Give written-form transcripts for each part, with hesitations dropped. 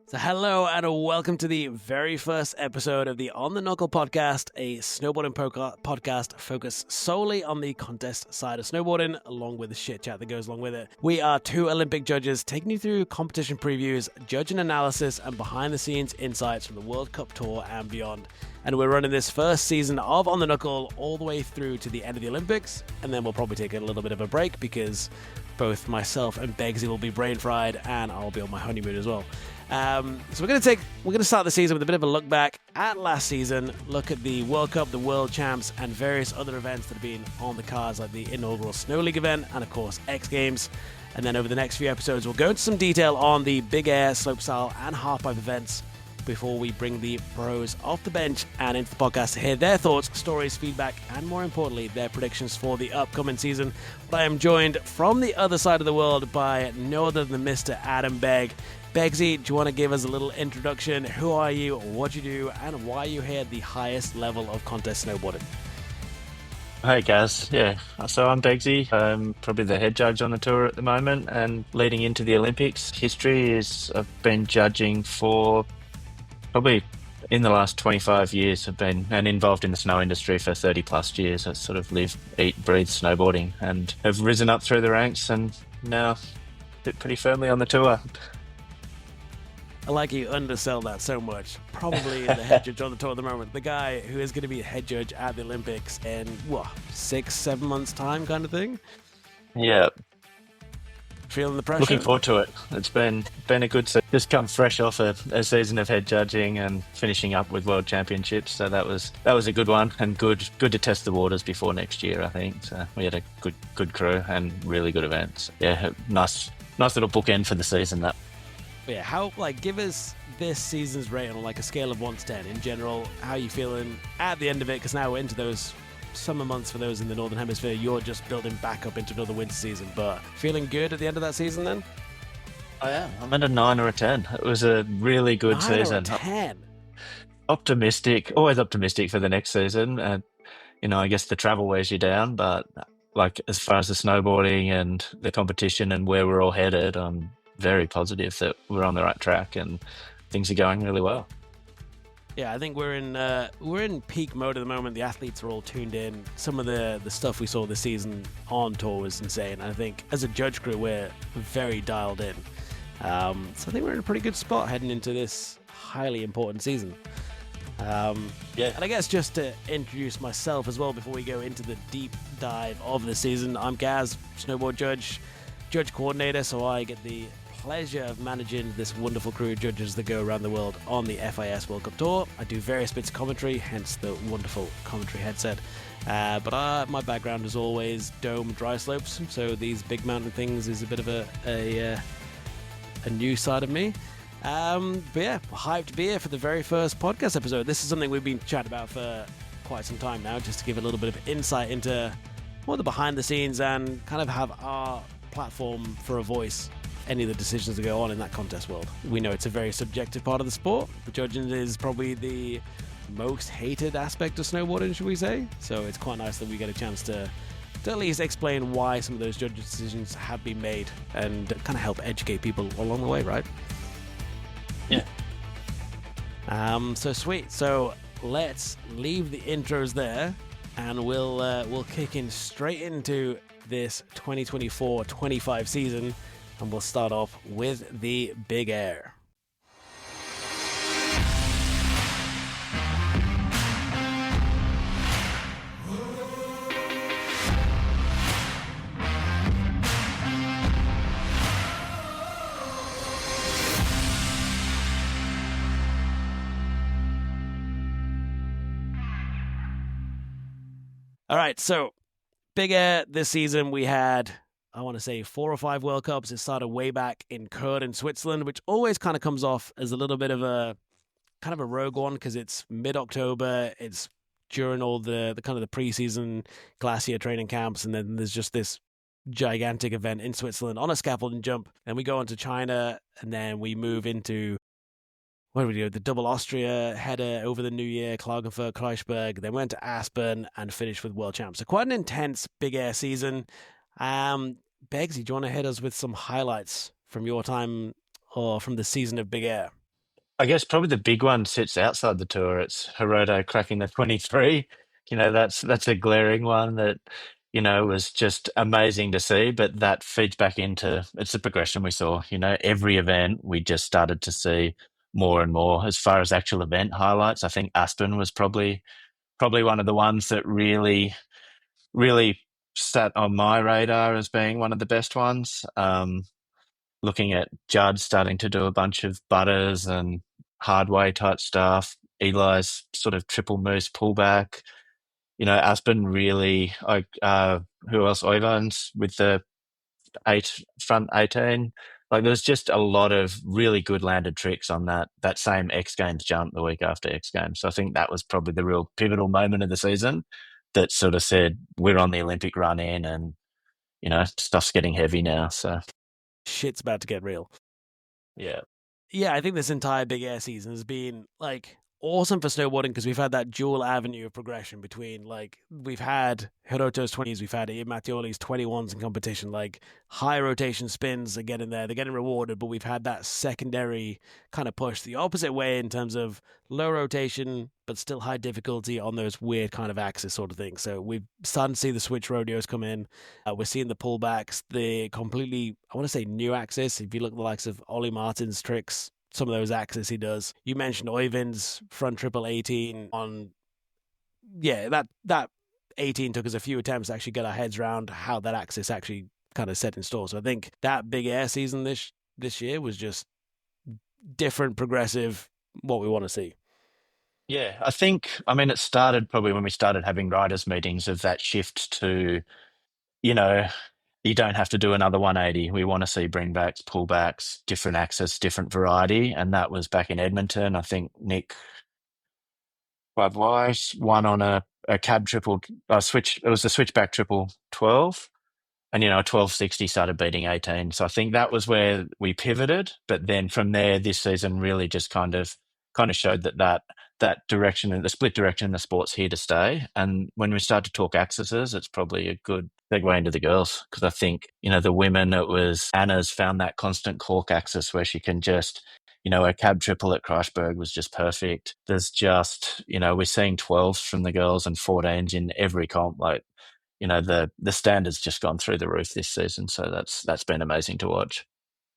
So hello and welcome to the very first episode of the On The Knuckle podcast, a snowboarding podcast focused solely on the contest side of snowboarding, along with the shit chat that goes along with it. We are two Olympic judges taking you through competition previews, judging analysis, and behind-the-scenes insights from the World Cup Tour and beyond. And we're running this first season of On The Knuckle all the way through to the end of the Olympics, and then we'll probably take a little bit of a break because both myself and Beggsy will be brain fried, and I'll be on my honeymoon as well. So we're going to start the season with a bit of a look back at last season, look at the World Cup, the World Champs, and various other events that have been on the cards, like the inaugural Snow League event and, of course, X Games. And then over the next few episodes, we'll go into some detail on the big air, slopestyle, and halfpipe events before we bring the pros off the bench and into the podcast to hear their thoughts, stories, feedback, and more importantly, their predictions for the upcoming season. But I am joined from the other side of the world by no other than Mr. Adam Begg. Beggsy, do you want to give us a little introduction? Who are you, what you do, and why you here at the highest level of contest snowboarding? Hey guys, yeah. So I'm Beggsy. I'm probably the head judge on the tour at the moment, and leading into the Olympics. History is I've been judging for probably in the last 25 years. I've been and involved in the snow industry for 30 plus years. I sort of live, eat, breathe snowboarding, and have risen up through the ranks, and now sit pretty firmly on the tour. I like you undersell that so much. Probably the head judge on the tour at the moment. The guy who is going to be head judge at the Olympics in, 6-7 months' time kind of thing? Yeah, Feeling the pressure? looking forward to it. It's been a good season. Just come fresh off a season of head judging and finishing up with World Championships. So that was a good one, and good to test the waters before next year, I think. So we had a good crew and really good events. Yeah, nice little bookend for the season. That. Yeah, give us this season's rating on like a scale of 1 to 10 in general. How are you feeling at the end of it? Because now we're into those summer months for those in the Northern Hemisphere. You're just building back up into another winter season, but feeling good at the end of that season then? I am. I'm at a 9 or a 10. It was a really good 9 or season. a 10? Optimistic, always optimistic for the next season. And, I guess the travel wears you down, but like as far as the snowboarding and the competition and where we're all headed, I'm very positive that we're on the right track and things are going really well. Yeah, I think we're in peak mode at the moment. The athletes are all tuned in. Some of the stuff we saw this season on tour was insane. I think as a judge crew, we're very dialed in. So I think we're in a pretty good spot heading into this highly important season. Yeah. And I guess just to introduce myself as well before we go into the deep dive of the season, I'm Gaz, snowboard judge coordinator, so I get the pleasure of managing this wonderful crew of judges that go around the world on the FIS World Cup Tour. I do various bits of commentary, hence the wonderful commentary headset. But my background is always dome dry slopes, so these big mountain things is a bit of a new side of me. But yeah, hyped to be here for the very first podcast episode. This is something we've been chatting about for quite some time now, just to give a little bit of insight into more the behind the scenes and kind of have our platform for a voice any of the decisions that go on in that contest world. We know it's a very subjective part of the sport. The judging is probably the most hated aspect of snowboarding, should we say? So it's quite nice that we get a chance to at least explain why some of those judge decisions have been made and kind of help educate people along the way, right? Yeah. So sweet. So let's leave the intros there and we'll kick in straight into this 2024-25 season. And we'll start off with the big air. All right, so big air this season we had, I want to say 4 or 5 World Cups. It started way back in Kurt in Switzerland, which always kind of comes off as a little bit of a kind of a rogue one because it's mid-October. It's during all the kind of the preseason glacier training camps, and then there's just this gigantic event in Switzerland on a scaffolding jump. Then we go on to China, and then we move into what did we do? The double Austria header over the New Year, Klagenfurt, Kreuzberg. Then went to Aspen and finished with World Champs. So quite an intense big air season. Beggsy, do you want to hit us with some highlights from your time or from the season of big air? I guess probably the big one sits outside the tour. It's Hiroto cracking the 23. That's a glaring one that, was just amazing to see, but that feeds back into it's the progression we saw. Every event we just started to see more and more. As far as actual event highlights, I think Aspen was probably one of the ones that really sat on my radar as being one of the best ones. Looking at Judd starting to do a bunch of butters and hard way type stuff. Eli's sort of triple moose pullback. Aspen really, who else? Ivans with the front 18. Like there's just a lot of really good landed tricks on that same X Games jump the week after X Games. So I think that was probably the real pivotal moment of the season that sort of said we're on the Olympic run in, and stuff's getting heavy now. So Shit's about to get real. yeah. Yeah, I think this entire big air season has been like awesome for snowboarding because we've had that dual avenue of progression between like we've had Hiroto's 20s, we've had Mattioli's 21s in competition, like high rotation spins are getting there, they're getting rewarded, but we've had that secondary kind of push the opposite way in terms of low rotation but still high difficulty on those weird kind of axis sort of things. So we've started to see the switch rodeos come in. We're seeing the pullbacks, the completely, I want to say new axis. If you look at the likes of Ollie Martin's tricks, some of those axes he does. You mentioned Oyvind's front triple 18 on, yeah, that 18 took us a few attempts to actually get our heads around how that axis actually kind of set in store. So I think that big air season this year was just different, progressive, what we want to see. Yeah, I mean, it started probably when we started having writers' meetings of that shift to, you know, you don't have to do another 180. We want to see bringbacks, pullbacks, different axis, different variety. And that was back in Edmonton. I think Nick Wise won on a cab triple, switch. It was a switchback triple 12. And 1260 started beating 18. So I think that was where we pivoted. But then from there, this season really just kind of showed that direction and the split direction in the sport's here to stay. And when we start to talk axes, it's probably a good segue into the girls because I think the women, it was Anna's found that constant cork axis where she can just. A cab triple at Kreisberg was just perfect. There's just, we're seeing 12s from the girls and 14s in every comp. Like, the standards just gone through the roof this season, so that's been amazing to watch.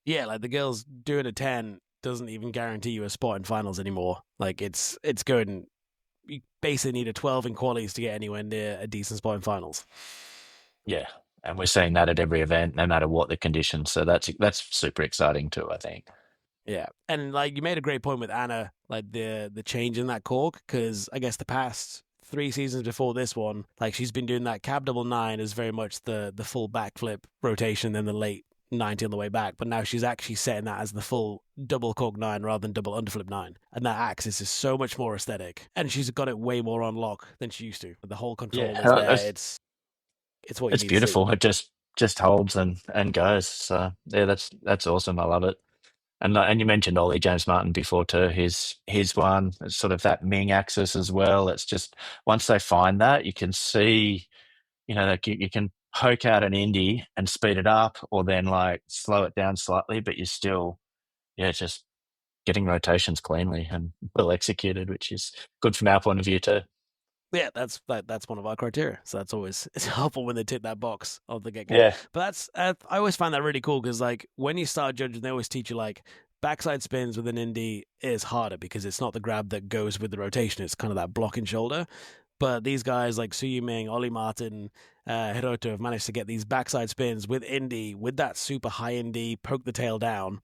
Yeah, like the girls doing a 10 doesn't even guarantee you a spot in finals anymore. Like it's good. You basically need a 12 in qualies to get anywhere near a decent spot in finals. Yeah, and we're seeing that at every event, no matter what the conditions. So that's super exciting too, I think. Yeah, and like you made a great point with Anna, like the change in that cork, because I guess the past 3 seasons before this one, like she's been doing that cab double nine as very much the full backflip rotation, then the late 90 on the way back. But now she's actually setting that as the full double cork nine rather than double underflip nine, and that axis is so much more aesthetic, and she's got it way more on lock than she used to. The whole control Yeah, is there. It's what you it's need to see. beautiful. It just holds and goes. So yeah, that's awesome. I love it. And you mentioned Ollie James Martin before too. His one, it's sort of that Ming axis as well. It's just once they find that, you can see, like you can poke out an indie and speed it up, or then like slow it down slightly, but you're still, yeah, just getting rotations cleanly and well executed, which is good from our point of view too. Yeah, that's one of our criteria. So that's always it's helpful when they tick that box of the get go. Yeah, But that's I always find that really cool because like when you start judging, they always teach you like backside spins with an indie is harder because it's not the grab that goes with the rotation. It's kind of that blocking shoulder. But these guys like Su Yiming, Ollie Martin, Hiroto have managed to get these backside spins with indie, with that super high indie, poke the tail down,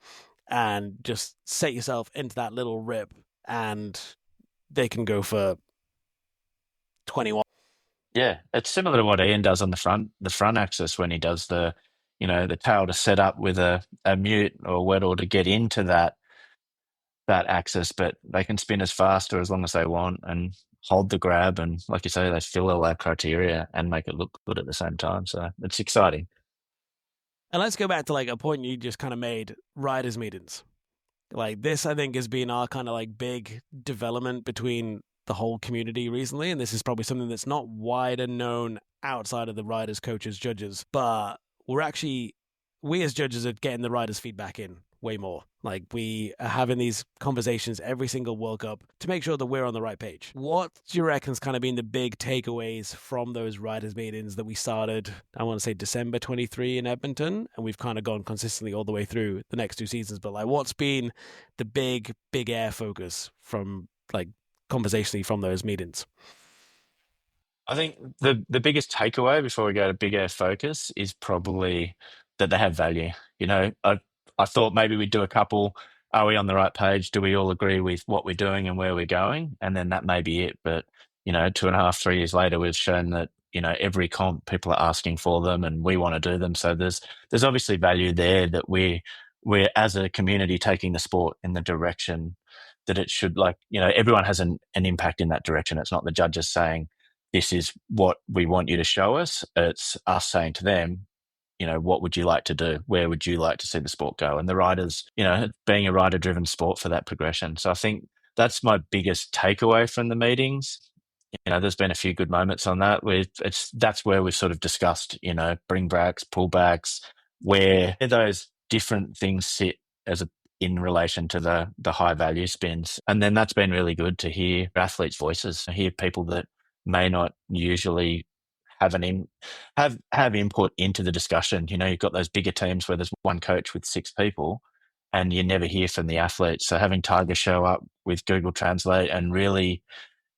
and just set yourself into that little rip, and they can go for 21. yeah. It's similar to what Ian does on the front axis when he does the tail to set up with a mute or wettle to get into that axis, but they can spin as fast or as long as they want and hold the grab. And like you say, they fill all our criteria and make it look good at the same time. So it's exciting. And let's go back to like a point you just kind of made, riders meetings. Like this, I think has been our kind of like big development between the whole community recently. And this is probably something that's not wider known outside of the riders, coaches, judges, but we as judges are getting the riders' feedback in. way more. Like, we are having these conversations every single World Cup to make sure that we're on the right page. What do you reckon's kind of been the big takeaways from those riders' meetings that we started, I want to say December 23 in Edmonton, and we've kind of gone consistently all the way through the next 2 seasons? But like, what's been the big air focus from like conversationally from those meetings? I think the biggest takeaway before we go to big air focus is probably that they have value. I thought maybe we'd do a couple. Are we on the right page? Do we all agree with what we're doing and where we're going? And then that may be it. But 2.5, 3 years later, we've shown that every comp people are asking for them, and we want to do them. So there's obviously value there that we're as a community taking the sport in the direction that it should. Like everyone has an impact in that direction. It's not the judges saying, this is what we want you to show us. It's us saying to them, what would you like to do? Where would you like to see the sport go? And the riders, being a rider driven sport for that progression. So I think that's my biggest takeaway from the meetings. There's been a few good moments on that. That's where we've sort of discussed, bring backs, pullbacks, where those different things sit in relation to the high value spins. And then that's been really good to hear athletes' voices, hear people that may not usually have input into the discussion. You've got those bigger teams where there's one coach with 6 people, and you never hear from the athletes. So having Tiger show up with Google Translate and really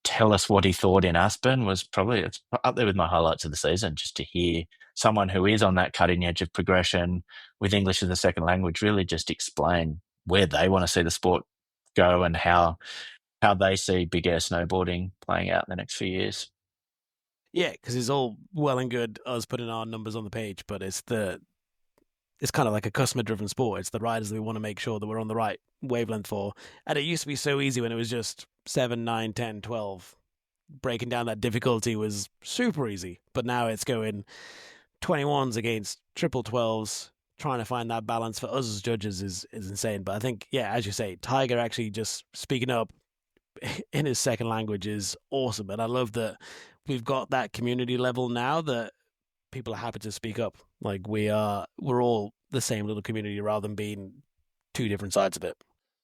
tell us what he thought in Aspen it's up there with my highlights of the season. Just to hear someone who is on that cutting edge of progression with English as a second language really just explain where they want to see the sport go and how they see big air snowboarding playing out in the next few years. Yeah, because it's all well and good us putting our numbers on the page, but it's kind of like a customer driven sport. It's the riders that we want to make sure that we're on the right wavelength for. And it used to be so easy when it was just 7, 9, 10, 12. Breaking down that difficulty was super easy, but now it's going 21s against triple 12s. Trying to find that balance for us as judges is insane. But I think, yeah, as you say, Tiger actually just speaking up in his second language is awesome. And I love that we've got that community level now that people are happy to speak up. Like we're all the same little community rather than being two different sides of it.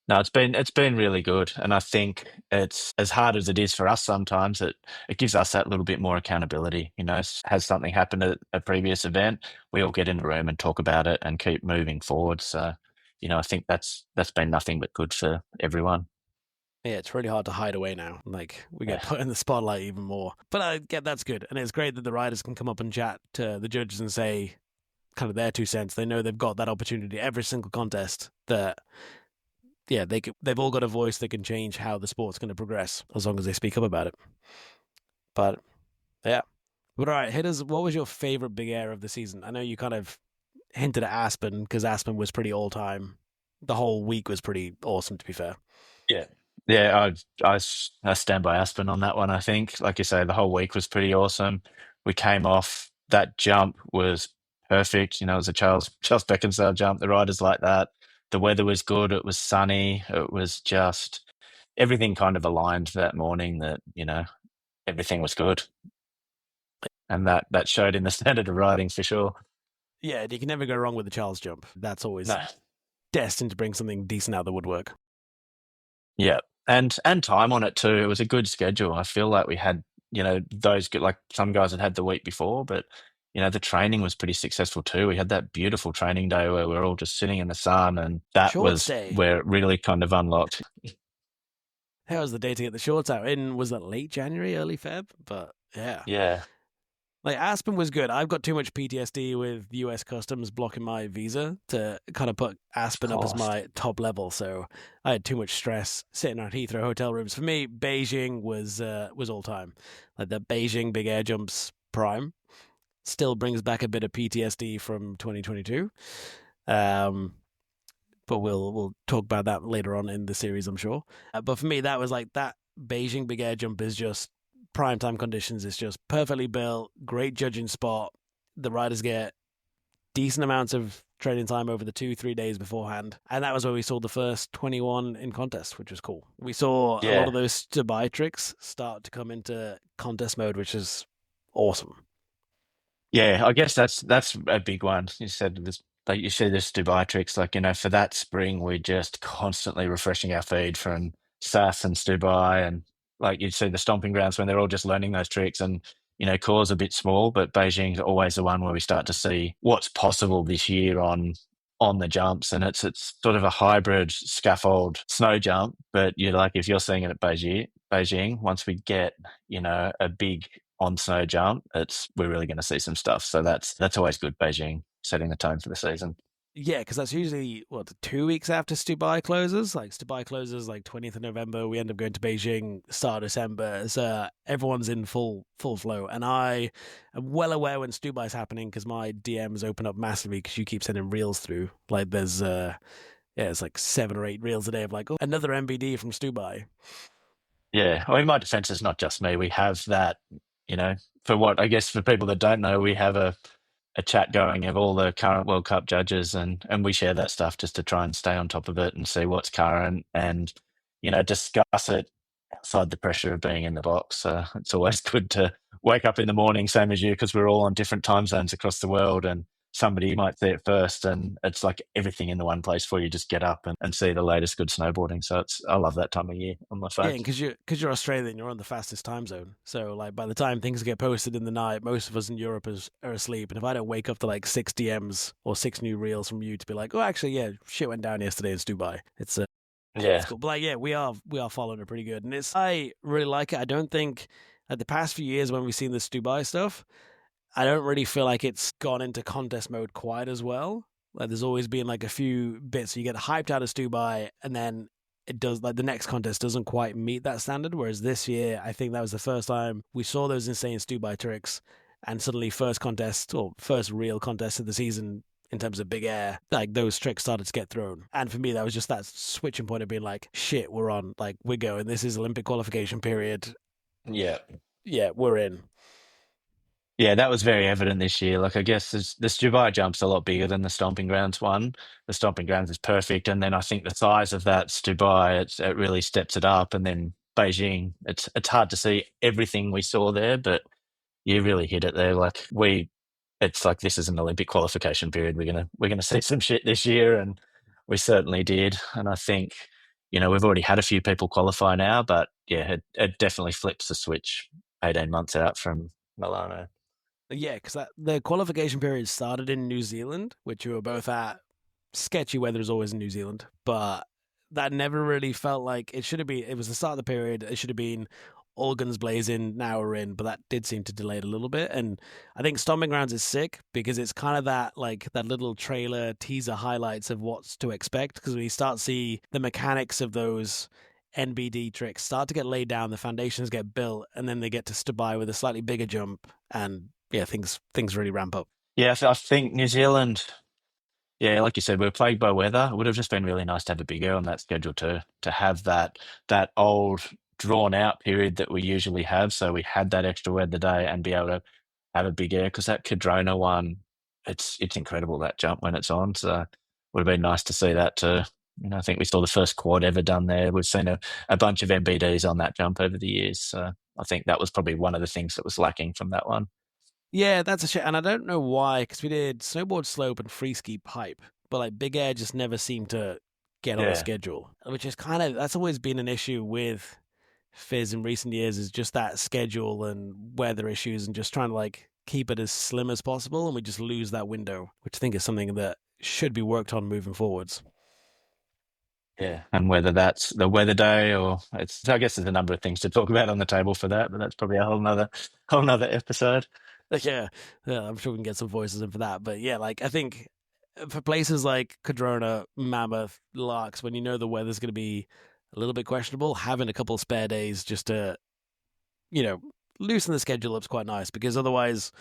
No, it's been really good, and I think it's as hard as it is for us sometimes. It gives us that little bit more accountability. Has something happened at a previous event, we all get in the room and talk about it and keep moving forward. So, I think that's been nothing but good for everyone. Yeah, it's really hard to hide away now. Like we get Yeah. put in the spotlight even more. But I get that's good, and it's great that the riders can come up and chat to the judges and say kind of their 2 cents. They know they've got that opportunity every single contest. That yeah, they've all got a voice that can change how the sport's going to progress as long as they speak up about it. But yeah, but all right, hit us. What was your favorite big air of the season? I know you kind of hinted at Aspen because Aspen was pretty all time. The whole week was pretty awesome, to be fair. Yeah. Yeah, I stand by Aspen on that one. I think, like you say, the whole week was pretty awesome. We came off that jump was perfect. It was a Charles Beckinsale jump. The riders like that. The weather was good. It was sunny. It was just everything kind of aligned that morning. That everything was good, and that showed in the standard of riding for sure. Yeah, you can never go wrong with the Charles jump. That's always No. destined to bring something decent out of the woodwork. Yeah, and time on it too. It was a good schedule. I feel like we had, those good, like some guys had the week before, but the training was pretty successful too. We had that beautiful training day where we are all just sitting in the sun, and that Short was stay. where it really kind of unlocked. How was the day to get the shorts out? In was that late January, early Feb? But yeah. Yeah, Like Aspen was good. I've got too much PTSD with US Customs blocking my visa to kind of put Aspen up as my top level. So I had too much stress sitting at Heathrow hotel rooms. For me, Beijing was all time. Like the Beijing big air jumps prime still brings back a bit of PTSD from 2022. But we'll talk about that later on in the series, I'm sure. But for me, that was like that Beijing big air jump is just primetime conditions. It's just perfectly built, great judging spot. The riders get decent amounts of training time over the 2-3 days beforehand. And that was where we saw the first 21 in contest, which was cool. We saw a lot of those to-buy tricks start to come into contest mode, which is awesome. Yeah, I guess that's a big one. You said like you see this Dubai tricks, like, for that spring, we're just constantly refreshing our feed from SAS and Dubai. And like you see the stomping grounds when they're all just learning those tricks. And, Core's a bit small, but Beijing's always the one where we start to see what's possible this year on the jumps. And it's sort of a hybrid scaffold snow jump. But you're like, if you're seeing it at Beijing, once we get, a big on snow jump, we're really going to see some stuff. So that's always good. Beijing setting the tone for the season. Yeah, because that's usually 2 weeks after Dubai closes. Like Dubai closes like 20th of November. We end up going to Beijing start of December. So everyone's in full flow, and I am well aware when Dubai's happening because my DMs open up massively because you keep sending reels through. Like there's it's like 7 or 8 reels a day of like, oh, another MBD from Dubai. Yeah. Well, in my defense, it's not just me. We have that, for what I guess for people that don't know, we have a chat going of all the current World Cup judges, and we share that stuff just to try and stay on top of it and see what's current and, discuss it outside the pressure of being in the box. It's always good to wake up in the morning, same as you, because we're all on different time zones across the world, and somebody might see it first, and it's like everything in the one place for you. Just get up and see the latest good snowboarding. So I love that time of year on my phone. Yeah, because you're Australian, you're on the fastest time zone. So like by the time things get posted in the night, most of us in Europe are asleep. And if I don't wake up to like 6 DMs or 6 new reels from you to be like, oh, actually, yeah, shit went down yesterday in Dubai. It's Yeah. cool. But like, yeah, we are following it pretty good, and I really like it. I don't think like the past few years when we've seen this Dubai stuff, I don't really feel like it's gone into contest mode quite as well. Like there's always been like a few bits you get hyped out of Dubai, and then it does like the next contest doesn't quite meet that standard. Whereas this year, I think that was the first time we saw those insane Dubai tricks, and suddenly first contest or first real contest of the season in terms of big air, like those tricks started to get thrown. And for me, that was just that switching point of being like, shit, we're on, like we're going. This is Olympic qualification period. Yeah. Yeah, we're in. Yeah, that was very evident this year. Like, I guess this Dubai jump's a lot bigger than the Stomping Grounds one. The Stomping Grounds is perfect, and then I think the size of that Dubai, it really steps it up. And then Beijing, it's hard to see everything we saw there, but you really hit it there. Like it's like this is an Olympic qualification period. We're gonna see some shit this year, and we certainly did. And I think we've already had a few people qualify now, but yeah, it definitely flips the switch 18 months out from Milano. Yeah, because the qualification period started in New Zealand, which we were both at. Sketchy weather is always in New Zealand, but that never really felt like it should have been. It was the start of the period. It should have been all guns blazing. Now we're in, but that did seem to delay it a little bit. And I think Stomping Grounds is sick because it's kind of that like that little trailer teaser highlights of what's to expect. Because we start to see the mechanics of those NBD tricks start to get laid down, the foundations get built, and then they get to Dubai with a slightly bigger jump, and yeah, things really ramp up. Yeah, I think New Zealand. Yeah, like you said, we were plagued by weather. It would have just been really nice to have a bigger on that schedule to have that old drawn out period that we usually have. So we had that extra weather day and be able to have a big air, because that Cadrona one, it's incredible, that jump when it's on. So it would have been nice to see that too. I think we saw the first quad ever done there. We've seen a bunch of MBDs on that jump over the years. So I think that was probably one of the things that was lacking from that one. Yeah, that's a shit, and I don't know why because we did snowboard slope and free ski pipe, but like big air just never seemed to get on the Yeah. schedule, which is kind of that's always been an issue with Fizz in recent years is just that schedule and weather issues and just trying to like keep it as slim as possible, and we just lose that window, which I think is something that should be worked on moving forwards. Yeah, and whether that's the weather day or I guess there's a number of things to talk about on the table for that, but that's probably a whole nother episode. Yeah, yeah, I'm sure we can get some voices in for that. But yeah, like I think for places like Cadrona, Mammoth, Larks, when you know the weather's going to be a little bit questionable, having a couple of spare days just to, you know, loosen the schedule up's quite nice because otherwise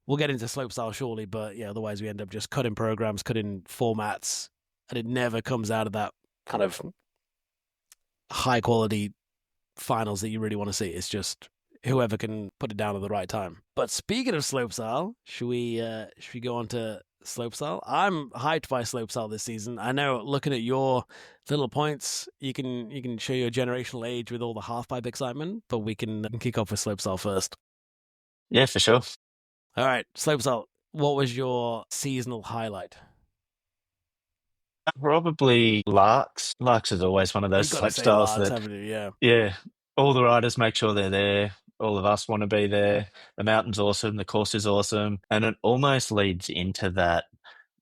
we'll get into slopestyle shortly. But yeah, otherwise we end up just cutting programs, cutting formats, and it never comes out of that kind of high quality finals that you really want to see. It's just whoever can put it down at the right time. But speaking of slopestyle, should we go on to slopestyle? I'm hyped by slopestyle this season. I know looking at your little points, you can show your generational age with all the half pipe excitement, but we can kick off with slopestyle first. Yeah, for sure. All right, slopestyle. What was your seasonal highlight? Probably Larks. Larks is always one of You those got to slope say styles Larks, that, haven't you? Yeah. yeah, all the riders make sure they're there. All of us want to be there. The mountain's awesome. The course is awesome. And it almost leads into that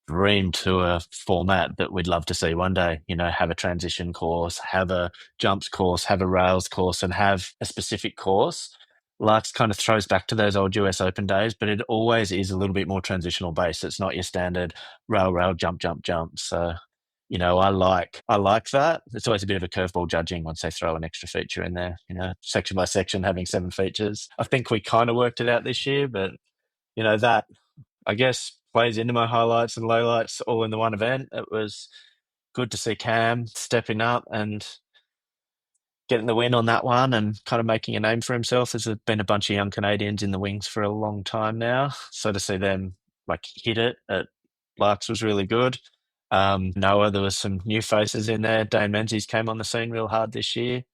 dream tour format that we'd love to see one day. Have a transition course, have a jumps course, have a rails course, and have a specific course. Larks kind of throws back to those old US Open days, but it always is a little bit more transitional based. It's not your standard rail, rail, jump, jump, jump. So, I like that. It's always a bit of a curveball judging once they throw an extra feature in there, section by section having 7 features. I think we kind of worked it out this year, but that I guess plays into my highlights and lowlights all in the one event. It was good to see Cam stepping up and getting the win on that one and kind of making a name for himself. There's been a bunch of young Canadians in the wings for a long time now. So to see them like hit it at Larks was really good. Noah, there was some new faces in there. Dane Menzies came on the scene real hard this year.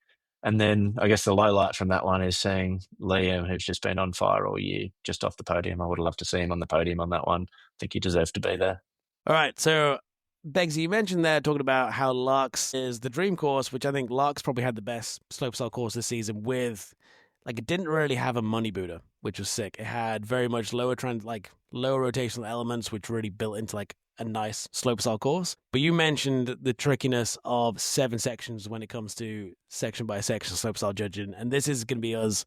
And then I guess the low light from that one is seeing Liam, who's just been on fire all year, just off the podium. I would have loved to see him on the podium on that one. I think he deserved to be there. All right, so Beggsy, you mentioned there talking about how Larks is the dream course, which I think Larks probably had the best slopestyle course this season with, like, it didn't really have a money booter, which was sick. It had very much lower trend, like lower rotational elements, which really built into like a nice slopestyle course. But you mentioned the trickiness of 7 sections when it comes to section by section slopestyle judging, and this is going to be us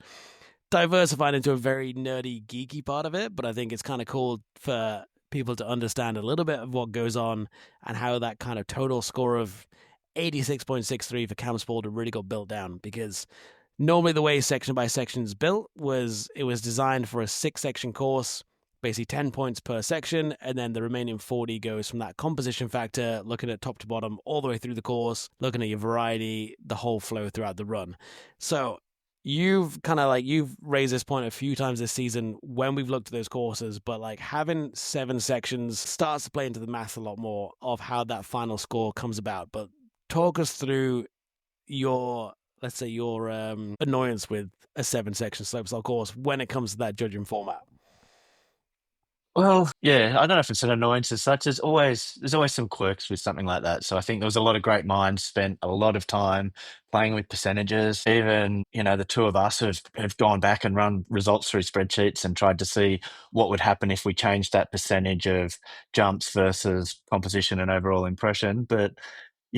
diversified into a very nerdy, geeky part of it, but I think it's kind of cool for people to understand a little bit of what goes on and how that kind of total score of 86.63 for Cam Spaulding really got built down. Because normally the way section by section is built was it was designed for a 6 section course, basically 10 points per section, and then the remaining 40 goes from that composition factor, looking at top to bottom all the way through the course, looking at your variety, the whole flow throughout the run. So you've raised this point a few times this season when we've looked at those courses, but like having 7 sections starts to play into the math a lot more of how that final score comes about. But talk us through your, let's say, your annoyance with a 7 section slopestyle course when it comes to that judging format. Well, yeah, I don't know if it's an annoyance as such. There's always some quirks with something like that. So I think there was a lot of great minds spent a lot of time playing with percentages. Even, the two of us have gone back and run results through spreadsheets and tried to see what would happen if we changed that percentage of jumps versus composition and overall impression. But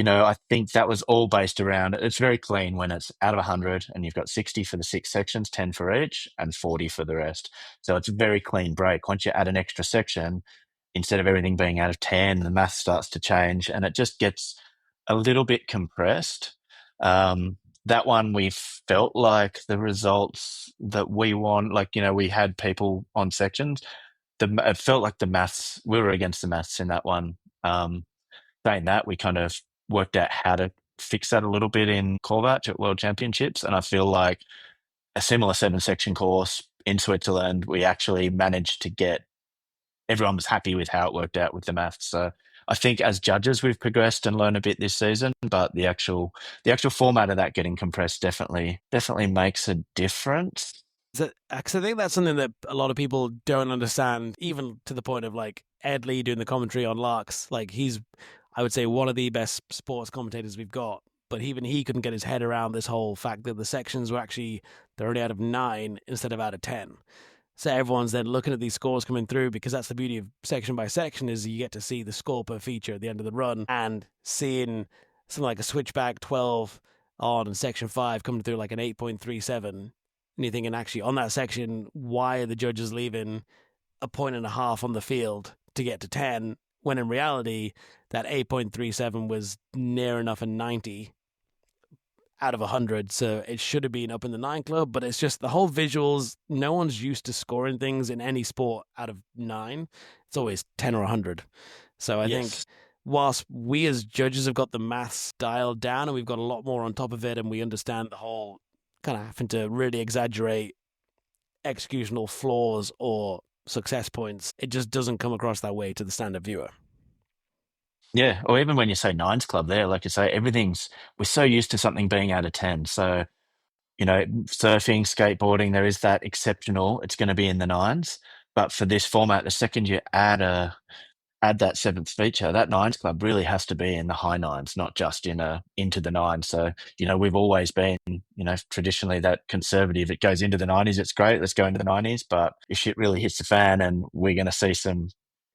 I think that was all based around it's very clean when it's out of 100 and you've got 60 for the 6 sections, 10 for each, and 40 for the rest. So it's a very clean break. Once you add an extra section, instead of everything being out of 10, the math starts to change and it just gets a little bit compressed. That one, we felt like the results that we want, like, we had people on sections. It felt like the maths, we were against the maths in that one. Saying that, we kind of worked out how to fix that a little bit in Corvatch at World Championships. And I feel like a similar 7 section course in Switzerland, we actually managed to get everyone was happy with how it worked out with the maths. So I think as judges, we've progressed and learned a bit this season, but the actual format of that getting compressed definitely makes a difference. Because I think that's something that a lot of people don't understand, even to the point of like Ed Lee doing the commentary on Larks. Like he's, I would say, one of the best sports commentators we've got. But even he couldn't get his head around this whole fact that the sections were actually they're only out of 9 instead of out of 10. So everyone's then looking at these scores coming through because that's the beauty of section by section is you get to see the score per feature at the end of the run and seeing something like a switchback 12 on and section 5 coming through like an 8.37. And you're thinking, actually, on that section, why are the judges leaving a point and a half on the field to get to 10 when in reality that 8.37 was near enough a 90 out of 100, so it should have been up in the 9 club, but it's just the whole visuals. No one's used to scoring things in any sport out of 9. It's always 10 or 100. So I think Yes. whilst we as judges have got the maths dialed down and we've got a lot more on top of it and we understand the whole kind of having to really exaggerate executional flaws or success points, it just doesn't come across that way to the standard viewer. Yeah. Or even when you say nines club there, like you say, we're so used to something being out of 10. So, surfing, skateboarding, there is that exceptional, it's going to be in the nines. But for this format, the second you add add that seventh feature, that nines club really has to be in the high nines, not just into the nines. So, we've always been, traditionally that conservative. It goes into the 90s, it's great. Let's go into the 90s. But if shit really hits the fan and we're going to see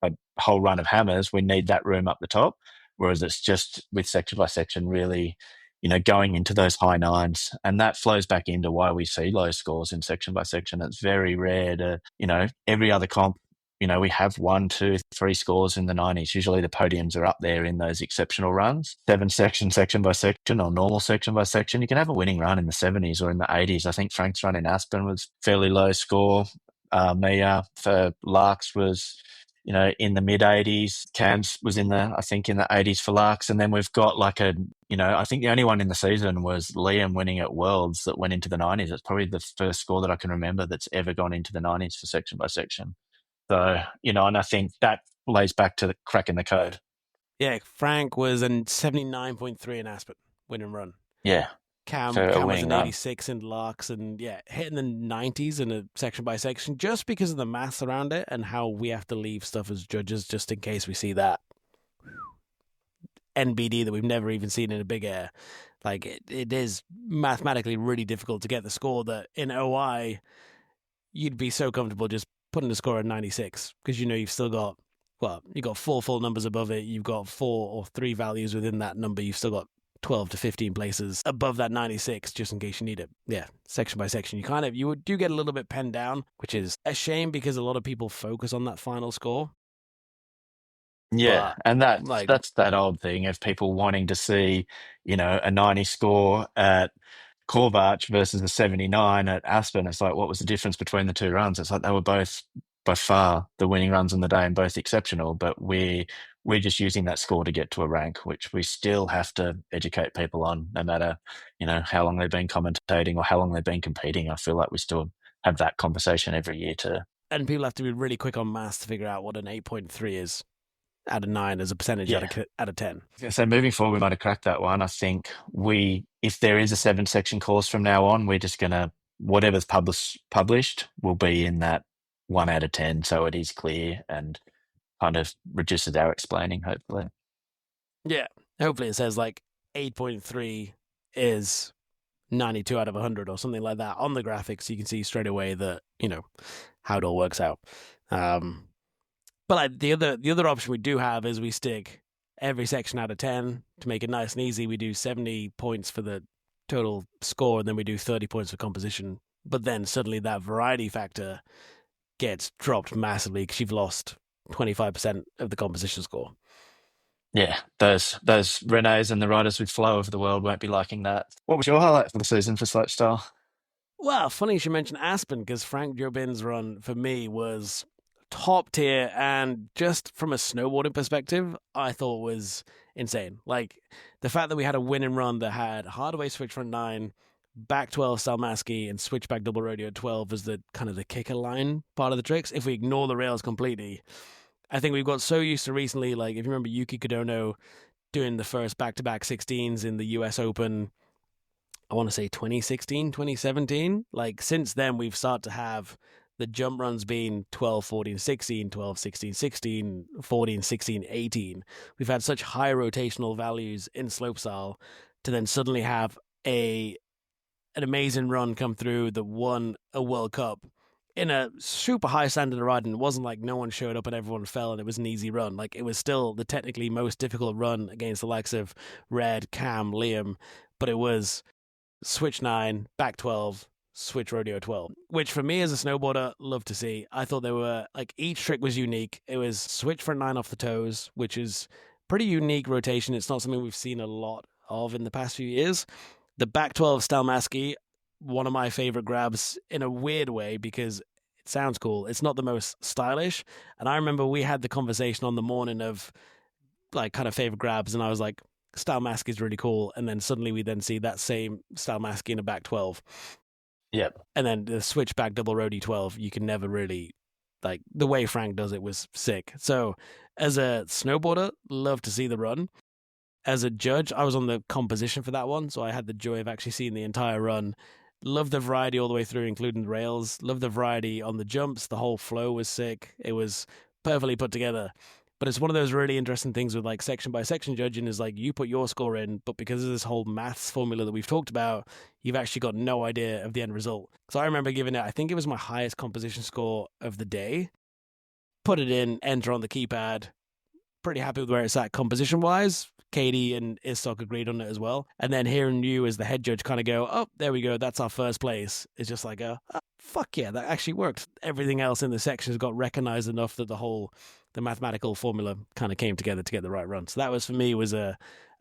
a whole run of hammers, we need that room up the top. Whereas it's just with section by section, really, going into those high nines. And that flows back into why we see low scores in section by section. It's very rare to, every other comp, we have 1, 2, 3 scores in the 90s. Usually the podiums are up there in those exceptional runs. 7 section by section, or normal section by section. You can have a winning run in the 70s or in the 80s. I think Frank's run in Aspen was fairly low score. Mia for Larks was, in the mid 80s. Cams was in the 80s for Larks. And then we've got I think the only one in the season was Liam winning at Worlds that went into the 90s. It's probably the first score that I can remember that's ever gone into the 90s for section by section. So, and I think that lays back to the crack in the code. Yeah, Frank was in 79.3 in Aspen, win and run. Yeah. Cam was in 86 in Larks, and hitting the 90s in a section by section, just because of the maths around it and how we have to leave stuff as judges just in case we see that NBD that we've never even seen in a big air. Like, it is mathematically really difficult to get the score that in OI you'd be so comfortable just putting the score at 96, because you've still got, you've got 4 full numbers above it, you've got 4 or 3 values within that number, you've still got 12 to 15 places above that 96 just in case you need it. Yeah, section by section, you do get a little bit penned down, which is a shame because a lot of people focus on that final score. Yeah, and that's that old thing of people wanting to see, a 90 score at Korvach versus a 79 at Aspen. It's like, what was the difference between the two runs? It's like they were both by far the winning runs on the day and both exceptional, but we're just using that score to get to a rank, which we still have to educate people on, no matter, how long they've been commentating or how long they've been competing. I feel like we still have that conversation every year too. And people have to be really quick on maths to figure out what an 8.3 is out of 9 as a percentage out of 10. So moving forward, we might have cracked that one. I think if there is a 7-section course from now on, we're just going to, whatever's published will be in that 1 out of 10. So it is clear and kind of reduces our explaining, hopefully. Yeah. Hopefully it says 8.3 is 92 out of 100 or something like that on the graphics. So you can see straight away that, how it all works out. But the other option we do have is we stick every section out of 10 to make it nice and easy. We do 70 points for the total score, and then we do 30 points for composition. But then suddenly that variety factor gets dropped massively because you've lost 25% of the composition score. Yeah, those Renes and the riders with flow of the world won't be liking that. What was your highlight for the season for slopestyle? Well, funny you should mention Aspen, because Frank Jobin's run for me was top tier, and just from a snowboarding perspective, I thought was insane. Like, the fact that we had a win and run that had hardaway switch front 9, back 12 Stalmaski, and switchback double rodeo 12 as the kind of the kicker line part of the tricks. If we ignore the rails completely, I think we've got so used to recently, if you remember Yuki Kodono doing the first back-to-back 16s in the US Open, I want to say 2016, 2017. Since then, we've started to have the jump runs being 12, 14, 16, 12, 16, 16, 14, 16, 18. We've had such high rotational values in slopestyle to then suddenly have an amazing run come through that won a World Cup in a super high standard of riding. It wasn't like no one showed up and everyone fell and it was an easy run. It was still the technically most difficult run against the likes of Red, Cam, Liam, but it was switch 9, back 12, switch rodeo 12, which for me as a snowboarder, love to see. I thought they were each trick was unique. It was switch front 9 off the toes, which is pretty unique rotation. It's not something we've seen a lot of in the past few years. The back 12 Stalmaski, one of my favorite grabs in a weird way because it sounds cool. It's not the most stylish. And I remember we had the conversation on the morning of kind of favorite grabs, and I was like, Stalmaski is really cool. And then suddenly we then see that same Stalmaski in a back 12. Yep. And then the switchback double roadie 12, you can never really, the way Frank does it was sick. So as a snowboarder, love to see the run. As a judge, I was on the composition for that one, so I had the joy of actually seeing the entire run. Love the variety all the way through, including the rails. Love the variety on the jumps. The whole flow was sick. It was perfectly put together. But it's one of those really interesting things with like section by section judging is like you put your score in, but because of this whole maths formula that we've talked about, you've actually got no idea of the end result. So I remember giving it, I think it was my highest composition score of the day, put it in, enter on the keypad, pretty happy with where it's at composition wise. Katie and Istok agreed on it as well. And then hearing you as the head judge kind of go, oh, there we go, that's our first place. It's just like, fuck yeah, that actually worked. Everything else in the sections got recognized enough that the mathematical formula kind of came together to get the right run. So that was, for me, was a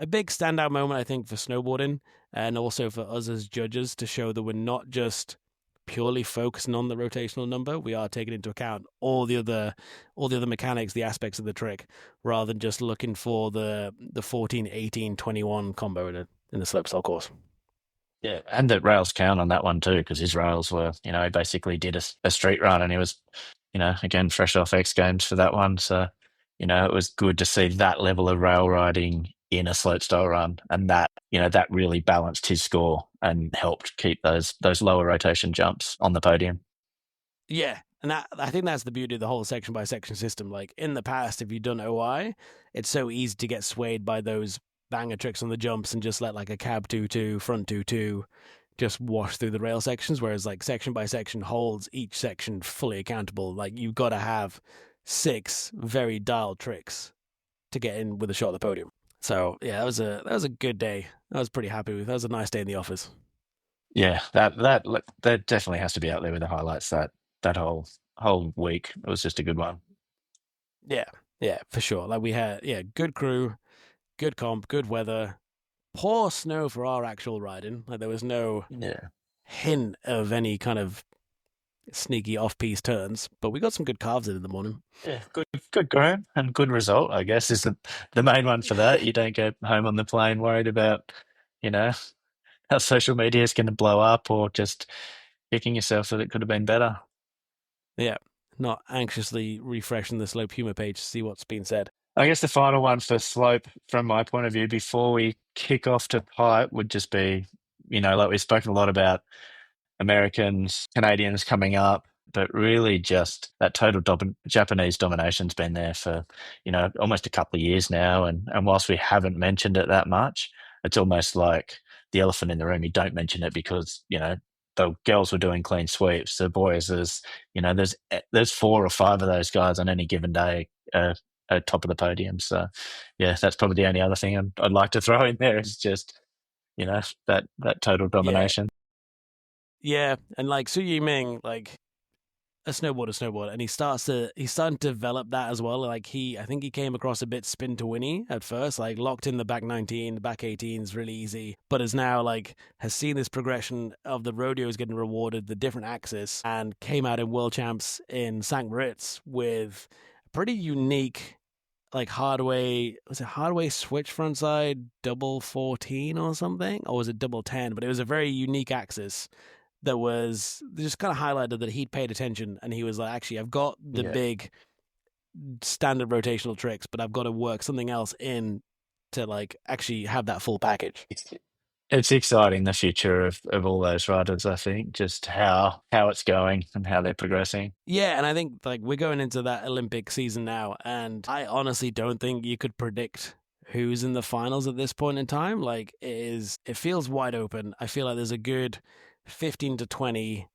big standout moment, I think, for snowboarding and also for us as judges to show that we're not just purely focusing on the rotational number. We are taking into account all the other mechanics, the aspects of the trick, rather than just looking for the 14, 18, 21 combo in the slopestyle course. Yeah, and the rails count on that one too, because his rails were, he basically did a street run, and he was, again, fresh off X Games for that one. So, it was good to see that level of rail riding in a slopestyle run, and that really balanced his score and helped keep those lower rotation jumps on the podium. Yeah, and I think that's the beauty of the whole section by section system. Like in the past, if you've done OI, it's so easy to get swayed by those banger tricks on the jumps and just let like a cab 2-2, front 2-2 just wash through the rail sections. Whereas like section by section holds each section fully accountable. Like you've got to have 6 very dialed tricks to get in with a shot at the podium. So yeah, that was a good day. I was pretty happy with. That was a nice day in the office. Yeah, that definitely has to be out there with the highlights. That whole week, it was just a good one. Yeah, for sure. Like we had good crew, good comp, good weather, poor snow for our actual riding. Like there was no Yeah. hint of any kind of sneaky off-piste turns, but we got some good carves in the morning. Yeah, good ground and good result, I guess, is the main one for that. You don't go home on the plane worried about, you know, how social media is going to blow up, or just kicking yourself that it could have been better. Yeah, not anxiously refreshing the Slope Humor page to see what's been said. I guess the final one for slope, from my point of view, before we kick off to pipe, would just be, like we've spoken a lot about Americans, Canadians coming up, but really just that total Japanese domination's been there for, almost a couple of years now. And whilst we haven't mentioned it that much, it's almost like the elephant in the room. You don't mention it because, the girls were doing clean sweeps. The boys, there's 4 or 5 of those guys on any given day at top of the podium. So, yeah, that's probably the only other thing I'd like to throw in there is just, that total domination. Yeah, and like Su Yiming, like a snowboarder, and he's starting to develop that as well. Like I think he came across a bit spin to winny at first, like locked in the back 19, the back 18 is really easy, but is now like has seen this progression of the rodeos getting rewarded, the different axis, and came out in world champs in St. Moritz with a pretty unique like hardway switch frontside double 14 or something, or was it double 10? But it was a very unique axis that was just kind of highlighted that he'd paid attention, and he was like, actually, I've got the big standard rotational tricks, but I've got to work something else in to like actually have that full package. It's exciting, the future of all those riders, I think, just how it's going and how they're progressing. Yeah, and I think like we're going into that Olympic season now, and I honestly don't think you could predict who's in the finals at this point in time. Like it feels wide open. I feel like there's a good 15 to 20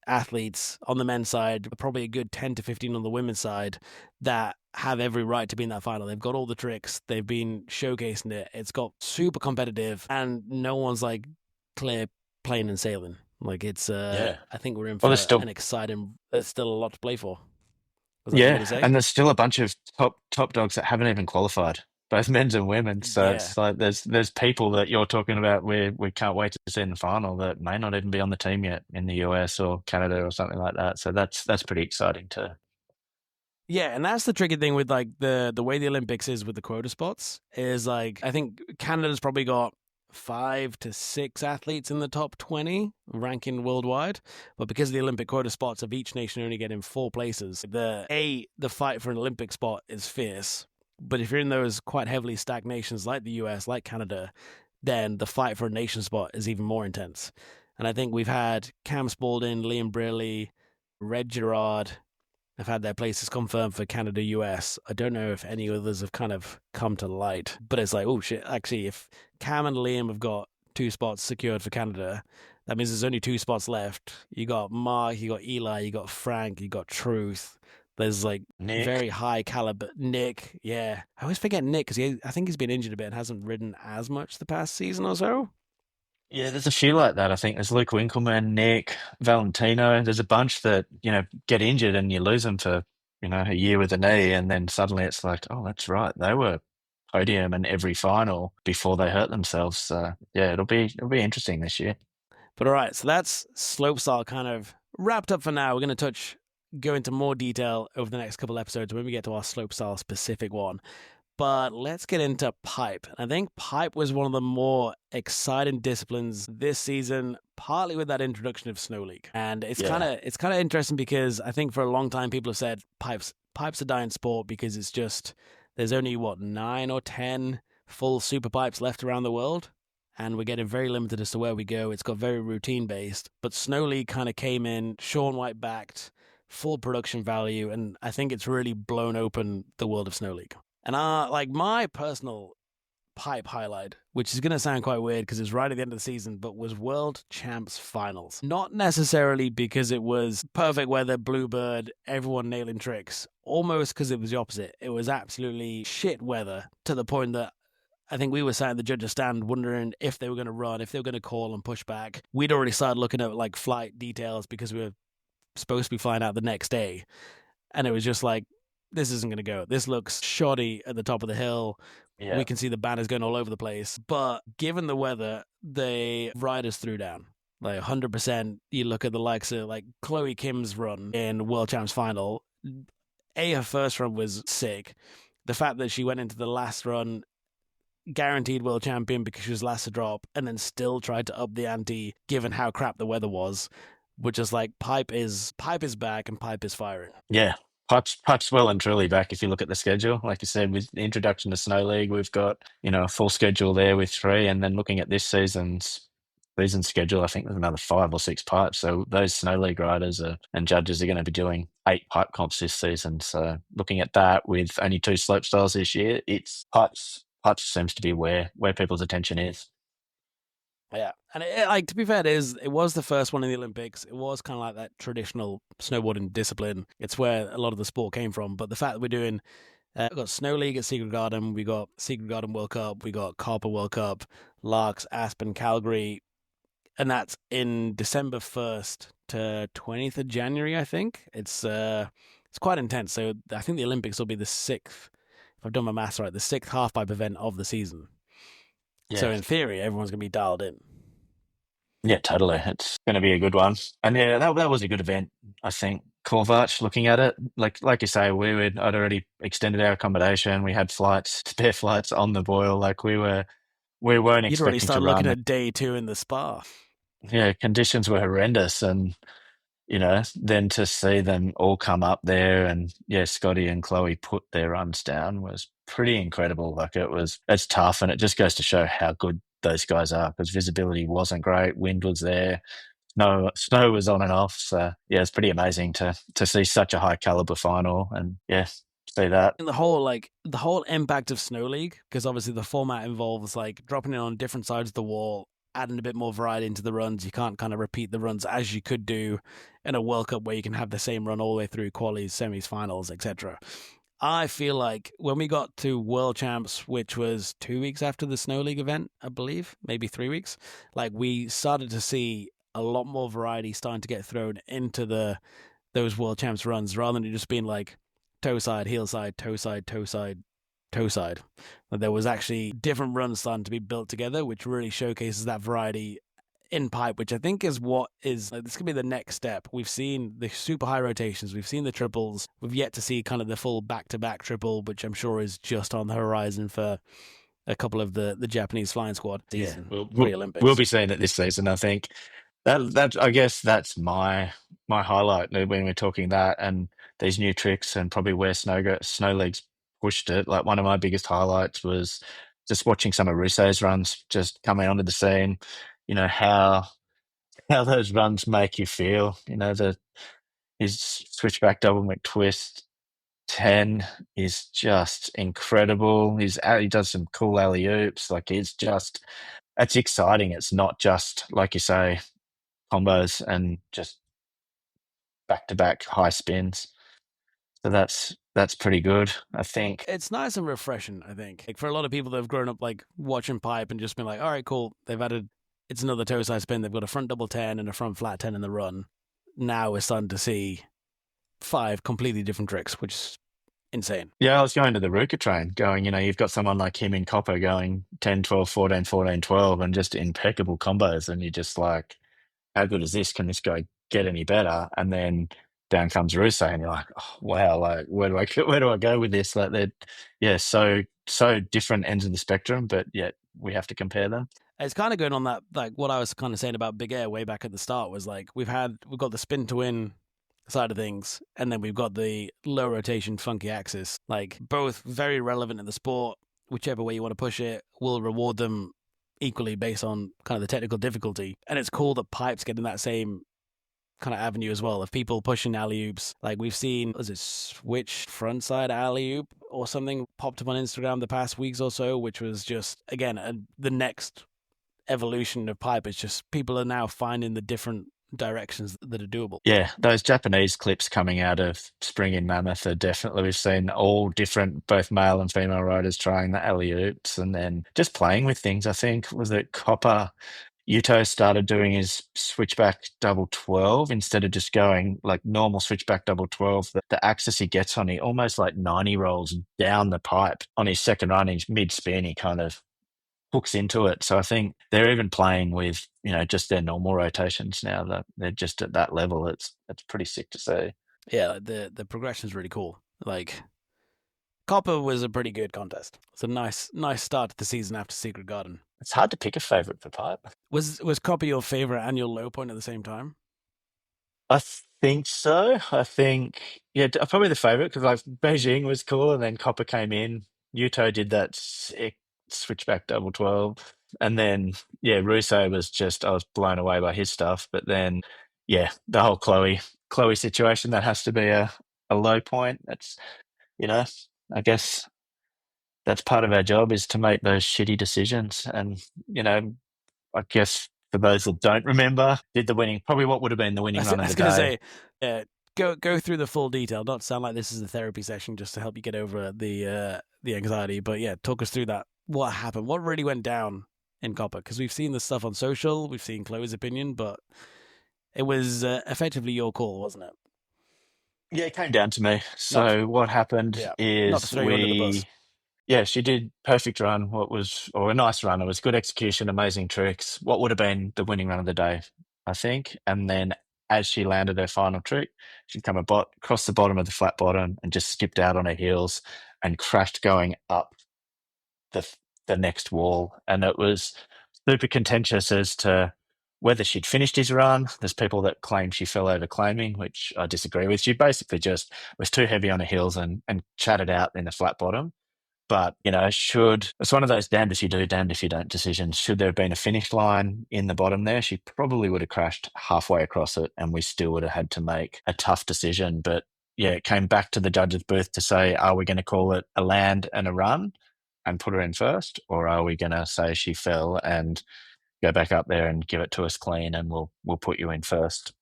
athletes on the men's side, probably a good 10 to 15 on the women's side that have every right to be in that final. They've got all the tricks. They've been showcasing it. It's got super competitive, and no one's like clear, plain and sailing. Like it's, I think we're in for an exciting. There's still a lot to play for. Yeah, and there's still a bunch of top dogs that haven't even qualified, both men's and women. So it's like there's people that you're talking about we can't wait to see in the final that may not even be on the team yet in the US or Canada or something like that. So that's pretty exciting too. Yeah, and that's the tricky thing with like the way the Olympics is with the quota spots is like I think Canada's probably got 5 to 6 athletes in the top 20 ranking worldwide, but because of the Olympic quota spots of each nation only getting 4 places, the fight for an Olympic spot is fierce. But if you're in those quite heavily stacked nations like the US, like Canada, then the fight for a nation spot is even more intense. And I think we've had Cam Spaulding, Liam Brearley, Red Gerard, have had their places confirmed for Canada, US. I don't know if any others have kind of come to light, but it's like, oh shit, actually, if Cam and Liam have got 2 spots secured for Canada, that means there's only 2 spots left. You got Mark, you got Eli, you got Frank, you got Truth. There's like Nick. very high caliber. Nick, yeah. I always forget Nick because I think he's been injured a bit and hasn't ridden as much the past season or so. Yeah, there's a few like that. I think there's Luke Winkleman, Nick, Valentino. There's a bunch that, get injured and you lose them for, a year with a knee, and then suddenly it's like, oh, that's right. They were podium in every final before they hurt themselves. So yeah, it'll be interesting this year. But all right, so that's slopestyle kind of wrapped up for now. We're going to go into more detail over the next couple episodes when we get to our slopestyle specific one. But let's get into pipe. I think pipe was one of the more exciting disciplines this season, partly with that introduction of Snow League. And Yeah. it's kind of interesting because I think for a long time people have said pipe's a dying sport because it's just there's only 9 or 10 full super pipes left around the world. And we're getting very limited as to where we go. It's got very routine based. But Snow League kind of came in, Sean White backed, full production value, and I think it's really blown open the world of Snow League. And like my personal pipe highlight, which is going to sound quite weird because it's right at the end of the season, but was World Champs Finals. Not necessarily because it was perfect weather, bluebird, everyone nailing tricks. Almost because it was the opposite. It was absolutely shit weather to the point that I think we were sat in the judges' stand wondering if they were going to run, if they were going to call and push back. We'd already started looking at like flight details because we were supposed to be flying out the next day. And it was just like, this isn't going to go. This looks shoddy at the top of the hill. Yeah. We can see the banners going all over the place. But given the weather, the riders threw down. Like 100%, you look at the likes of like Chloe Kim's run in World Champs Final. Her first run was sick. The fact that she went into the last run guaranteed world champion because she was last to drop and then still tried to up the ante given how crap the weather was, which is like pipe is back and pipe is firing. Yeah. Pipe's well and truly back if you look at the schedule. Like you said, with the introduction to Snow League, we've got, a full schedule there with three. And then looking at this season schedule, I think there's another 5 or 6 pipes. So those Snow League riders and judges are going to be doing 8 pipe comps this season. So looking at that with only 2 slope styles this year, it's pipes seems to be where people's attention is. Yeah, and like to be fair, it was the first one in the Olympics. It was kind of like that traditional snowboarding discipline. It's where a lot of the sport came from. But the fact that we're doing, we've got Snow League at Secret Garden, we got Secret Garden World Cup, we got Copper World Cup, Larks, Aspen, Calgary, and that's in December 1st to 20th of January. I think it's quite intense. So I think the Olympics will be the 6th. If I've done my maths right, the 6th half pipe event of the season. So Yeah. in theory, everyone's going to be dialed in. Yeah, totally. It's going to be a good one. And yeah, that was a good event. I think Korvach, looking at it, like you say, I'd already extended our accommodation. We had spare flights on the boil. Like we weren't You'd already expecting to start looking run. at day 2 in the spa. Yeah, conditions were horrendous, and then to see them all come up there, and yeah, Scotty and Chloe put their runs down was pretty incredible. Like it's tough, and it just goes to show how good those guys are because visibility wasn't great, wind was there, snow was on and off. So yeah, it's pretty amazing to see such a high caliber final, and yeah, see that. And the whole impact of Snow League, because obviously the format involves like dropping in on different sides of the wall, adding a bit more variety into the runs. You can't kind of repeat the runs as you could do in a World Cup where you can have the same run all the way through qualies, semis, finals, etc. I feel like when we got to World Champs, which was 2 weeks after the Snow League event, I believe, maybe 3 weeks, like we started to see a lot more variety starting to get thrown into those World Champs runs rather than it just being like toe side, heel side, toe side, toe side, toe side. Like there was actually different runs starting to be built together, which really showcases that variety in pipe, which I think is what is like, this could be the next step. We've seen the super high rotations, we've seen the triples, we've yet to see kind of the full back-to-back triple, which I'm sure is just on the horizon for a couple of the Japanese flying squad season, pre-Olympics. We'll be seeing it this season. I think that I guess that's my highlight when we're talking that and these new tricks and probably where Snow League's pushed it. Like one of my biggest highlights was just watching some of Russo's runs just coming onto the scene. How those runs make you feel. The his switchback double McTwist 10 is just incredible. He does some cool alley oops. Like it's exciting. It's not just like you say combos and just back to back high spins. So that's pretty good, I think. It's nice and refreshing, I think. Like for a lot of people that have grown up like watching pipe and just been like, all right, cool. They've added it's another toe side spin. They've got a front double 10 and a front flat 10 in the run. Now we're starting to see five completely different tricks, which is insane. Yeah, I was going to the Ruka train going, you've got someone like him in copper going 10, 12, 14, 14, 12, and just impeccable combos. And you're just like, how good is this? Can this guy get any better? And then down comes Russo, and you're like, oh, wow, like where do I go with this? Like they're yeah, so different ends of the spectrum, but yet we have to compare them. It's kind of going on that, like what I was kind of saying about Big Air way back at the start was like we've got the spin to win side of things, and then we've got the low rotation funky axis. Like both very relevant in the sport. Whichever way you want to push it will reward them equally based on kind of the technical difficulty. And it's cool that pipes get in that same kind of avenue as well of people pushing alley oops. Like we've seen, was it switch frontside alley oop or something popped up on Instagram the past weeks or so, which was just again the next evolution of pipe. It's just people are now finding the different directions that are doable. Yeah, those Japanese clips coming out of Spring in Mammoth are definitely, we've seen all different, both male and female riders trying the alley oops and then just playing with things. I think, was it Copper? Yuto started doing his switchback double 12 instead of just going like normal switchback double 12. The axis he gets on, he almost like 90 rolls down the pipe on his second run, his mid spin, he kind of hooks into it. So I think they're even playing with, just their normal rotations now. That they're just at that level. It's pretty sick to see. Yeah, the progression is really cool. Like Copper was a pretty good contest. It's a nice start to the season after Secret Garden. It's hard to pick a favorite for pipe. Was Copper your favorite annual low point at the same time? I think so. I think, yeah, probably the favorite because like Beijing was cool, and then Copper came in. Yuto did that sick switchback double 12, and then yeah, Russo was just, I was blown away by his stuff. But then yeah, the whole Chloe situation, that has to be a low point. That's you know, I guess that's part of our job, is to make those shitty decisions. And I guess for those that don't remember, did the winning, probably what would have been the winning run I of was the going to day. say, go through the full detail. Not to sound like this is a therapy session, just to help you get over the anxiety. But yeah, talk us through that. What happened? What really went down in Copper? Because we've seen the stuff on social, we've seen Chloe's opinion, but it was effectively your call, wasn't it? Yeah, it came down to me. Not, So what happened yeah, not to is throw you under the bus. yeah, she did perfect run. Or a nice run. It was good execution, amazing tricks. What would have been the winning run of the day, I think. And then as she landed her final trick, she'd come across the bottom of the flat bottom and just skipped out on her heels and crashed going up the the next wall. And it was super contentious as to whether she'd finished his run. There's people that claim she fell over claiming, which I disagree with. She basically just was too heavy on her heels and chatted out in the flat bottom. But, it's one of those damned if you do, damned if you don't decisions. Should there have been a finish line in the bottom there, she probably would have crashed halfway across it and we still would have had to make a tough decision. But yeah, it came back to the judge's booth to say, are we going to call it a land and a run and put her in first? Or are we going to say she fell and go back up there and give it to us clean and we'll put you in first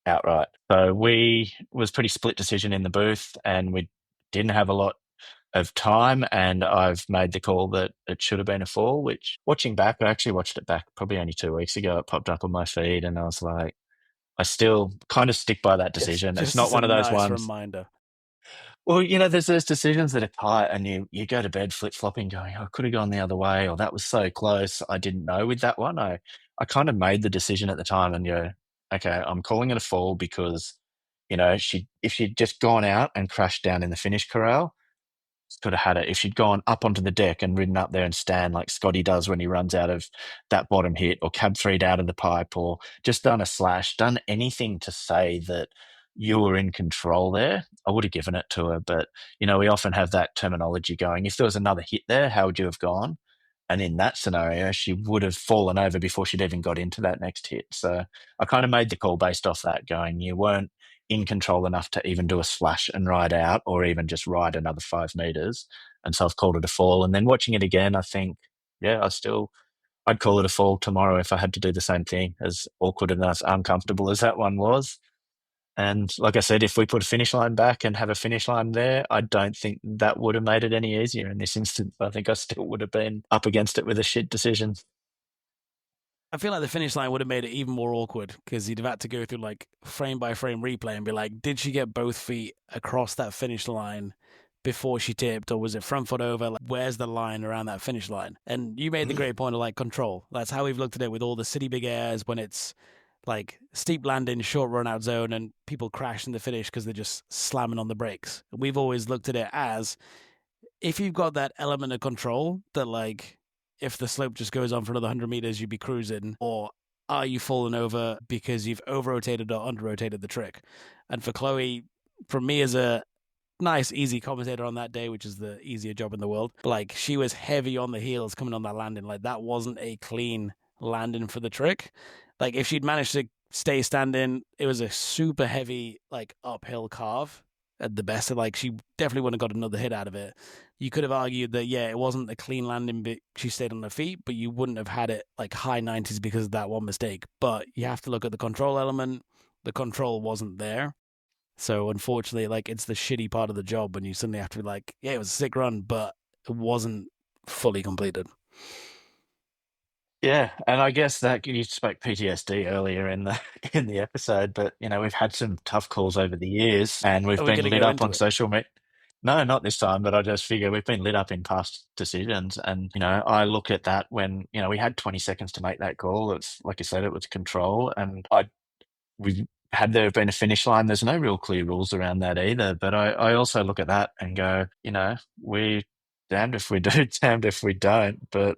outright? So we was pretty split decision in the booth, and we didn't have a lot of time, and I've made the call that it should have been a fall, which watching back, I actually watched it back probably only 2 weeks ago. It popped up on my feed and I was like, I still kind of stick by that decision. It's Just not as a one of those nice ones. reminder. Well, there's those decisions that are tight and you go to bed flip-flopping going, oh, I could have gone the other way, or that was so close. I didn't know with that one. I kind of made the decision at the time and go, okay, I'm calling it a fall because, if she'd just gone out and crashed down in the finish corral, could have had it. If she'd gone up onto the deck and ridden up there and stand like Scotty does when he runs out of that bottom hit, or cab three'd out of the pipe, or just done a slash, done anything to say that you were in control there, I would have given it to her. But, we often have that terminology going, if there was another hit there, how would you have gone? And in that scenario, she would have fallen over before she'd even got into that next hit. So I kind of made the call based off that, going, you weren't in control enough to even do a splash and ride out, or even just ride another 5 meters. And so I've called it a fall. And then watching it again, I think, yeah, I'd call it a fall tomorrow if I had to do the same thing, as awkward and as uncomfortable as that one was. And like I said, if we put a finish line back and have a finish line there, I don't think that would have made it any easier in this instance. I think I still would have been up against it with a shit decision. I feel like the finish line would have made it even more awkward because you'd have had to go through like frame by frame replay and be like, did she get both feet across that finish line before she tipped, or was it front foot over? Like, where's the line around that finish line? And you made the great point of like control. That's how we've looked at it with all the city big airs when it's like steep landing, short run out zone, and people crash in the finish because they're just slamming on the brakes. We've always looked at it as if you've got that element of control that like if the slope just goes on for another 100 meters, you'd be cruising, or are you falling over because you've over rotated or under rotated the trick? And for Chloe, from me as a nice, easy commentator on that day, which is the easier job in the world, but like she was heavy on the heels coming on that landing. Like that wasn't a clean landing for the trick. Like if she'd managed to stay standing, it was a super heavy, like uphill carve at the best. Like she definitely wouldn't have got another hit out of it. You could have argued that yeah, it wasn't a clean landing, but she stayed on her feet, but you wouldn't have had it like high 90s because of that one mistake. But you have to look at the control element. The control wasn't there. So unfortunately, like it's the shitty part of the job when you suddenly have to be like, yeah, it was a sick run, but it wasn't fully completed. Yeah, and I guess that you spoke PTSD earlier in the in the episode, but we've had some tough calls over the years, and we've Are we going been to lit go up into on it? social media. No, not this time, but I just figure we've been lit up in past decisions, and I look at that when we had 20 seconds to make that call. It's like I said, it was control, and we had there been a finish line. There's no real clear rules around that either, but I also look at that and go, we damned if we do, damned if we don't, but.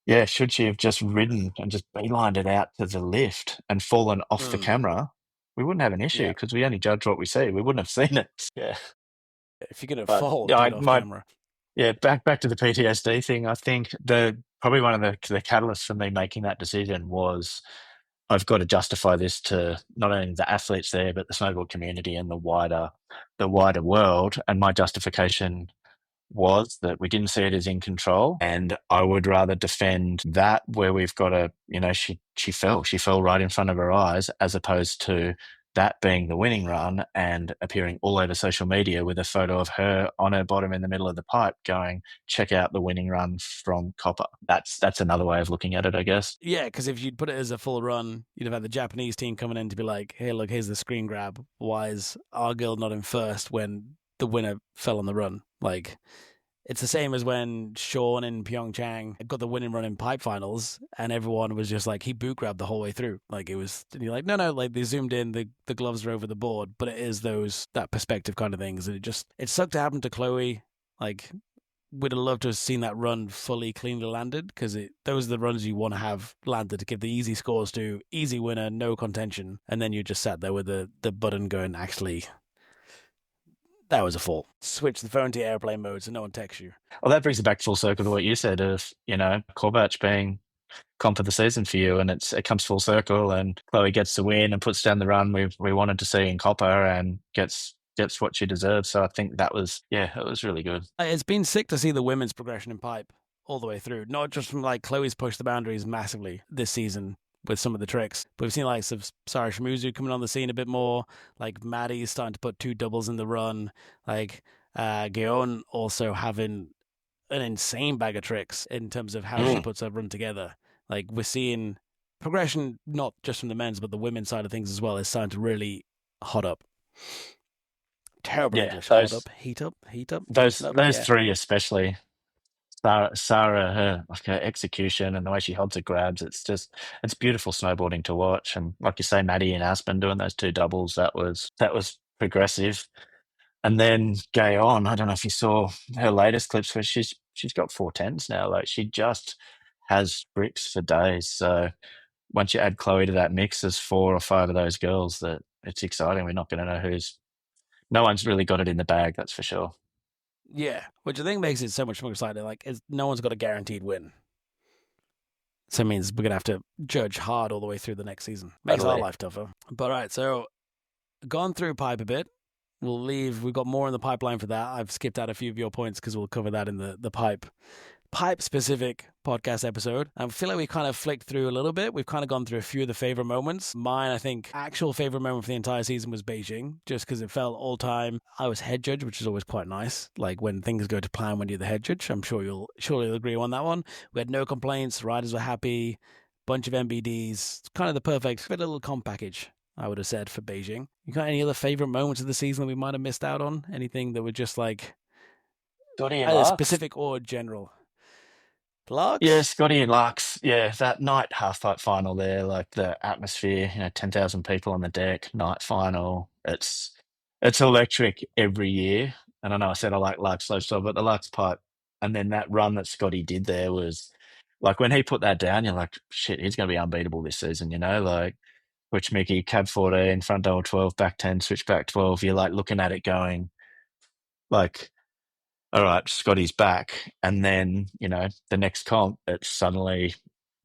Yeah, should she have just ridden and just beelined it out to the lift and fallen off the Mm, camera, we wouldn't have an issue yeah. because we only judge what we see. We wouldn't have seen it. Yeah. If you're going to But fall, yeah, do I it off might camera. yeah, back to the PTSD thing. I think the probably one of the catalysts for me making that decision was I've got to justify this to not only the athletes there, but the snowboard community and the wider world. And my justification was that we didn't see it as in control, and I would rather defend that where we've got she fell right in front of her eyes, as opposed to that being the winning run and appearing all over social media with a photo of her on her bottom in the middle of the pipe going, check out the winning run from Copper. That's another way of looking at it, I guess. Yeah, because if you'd put it as a full run, you'd have had the Japanese team coming in to be like, hey, look, here's the screen grab. Why is our girl not in first when the winner fell on the run? Like, it's the same as when Sean in Pyeongchang got the winning run in pipe finals, and everyone was just like, he boot grabbed the whole way through. Like, it was, and you're like, no, like they zoomed in, the gloves are over the board, but it is that perspective kind of things. And it sucked to happen to Chloe. Like, would have loved to have seen that run fully cleanly landed because those are the runs you want to have landed to give the easy scores to easy winner, no contention, and then you just sat there with the button going, actually, that was a fall. Switch the phone to airplane mode so no one texts you. Well, that brings it back full circle to what you said of, Kovac being comp of the season for you, and it comes full circle, and Chloe gets the win and puts down the run we wanted to see in Copper, and gets what she deserves. So I think it was really good. It's been sick to see the women's progression in pipe all the way through, not just from like Chloe's pushed the boundaries massively this season with some of the tricks, but we've seen like Sarah Shimizu coming on the scene a bit more. Like Maddie's starting to put two doubles in the run. Like Guillaume also having an insane bag of tricks in terms of how she Mm. puts her run together. Like we're seeing progression not just from the men's but the women's side of things as well is starting to really hot up. Terrible Yeah, English. Hot up, heat up, heat up, those heat up. those Yeah. three especially. Sarah, her execution and the way she holds her grabs, it's beautiful snowboarding to watch. And like you say, Maddie and Aspen doing those two doubles, that was progressive. And then Gayon, I don't know if you saw her latest clips where she's got 410s now. Like she just has bricks for days. So once you add Chloe to that mix, there's 4 or 5 of those girls that it's exciting. We're not going to know no one's really got it in the bag, that's for sure. Yeah, which I think makes it so much more exciting. Like, no one's got a guaranteed win. So it means we're going to have to judge hard all the way through the next season. Makes our Totally. life tougher. But all right, so gone through pipe a bit. We'll leave. We've got more in the pipeline for that. I've skipped out a few of your points because we'll cover that in the pipe specific podcast episode. I feel like we kind of flicked through a little bit. We've kind of gone through a few of the favorite moments. Mine, I think, actual favorite moment for the entire season was Beijing, just because it felt all time. I was head judge, which is always quite nice. Like when things go to plan when you're the head judge. I'm sure you'll agree on that one. We had no complaints. Riders were happy. Bunch of MBDs. Kind of the perfect little comp package, I would have said, for Beijing. You got any other favorite moments of the season that we might have missed out on? Anything that were just like Scotty and either Lux. specific or general? Lux? Yeah, Scotty and Lux. Yeah, that night half pipe final there, like the atmosphere, 10,000 people on the deck, night final. It's electric every year. And I know I said I like Lux Slopestyle, but the Lux pipe and then that run that Scotty did there was like when he put that down, you're like, shit, he's gonna be unbeatable this season, like which Mickey, cab 14, front double 12, back 10, switch back 12. You're like looking at it going like all right, Scotty's back. And then, the next comp, it's suddenly,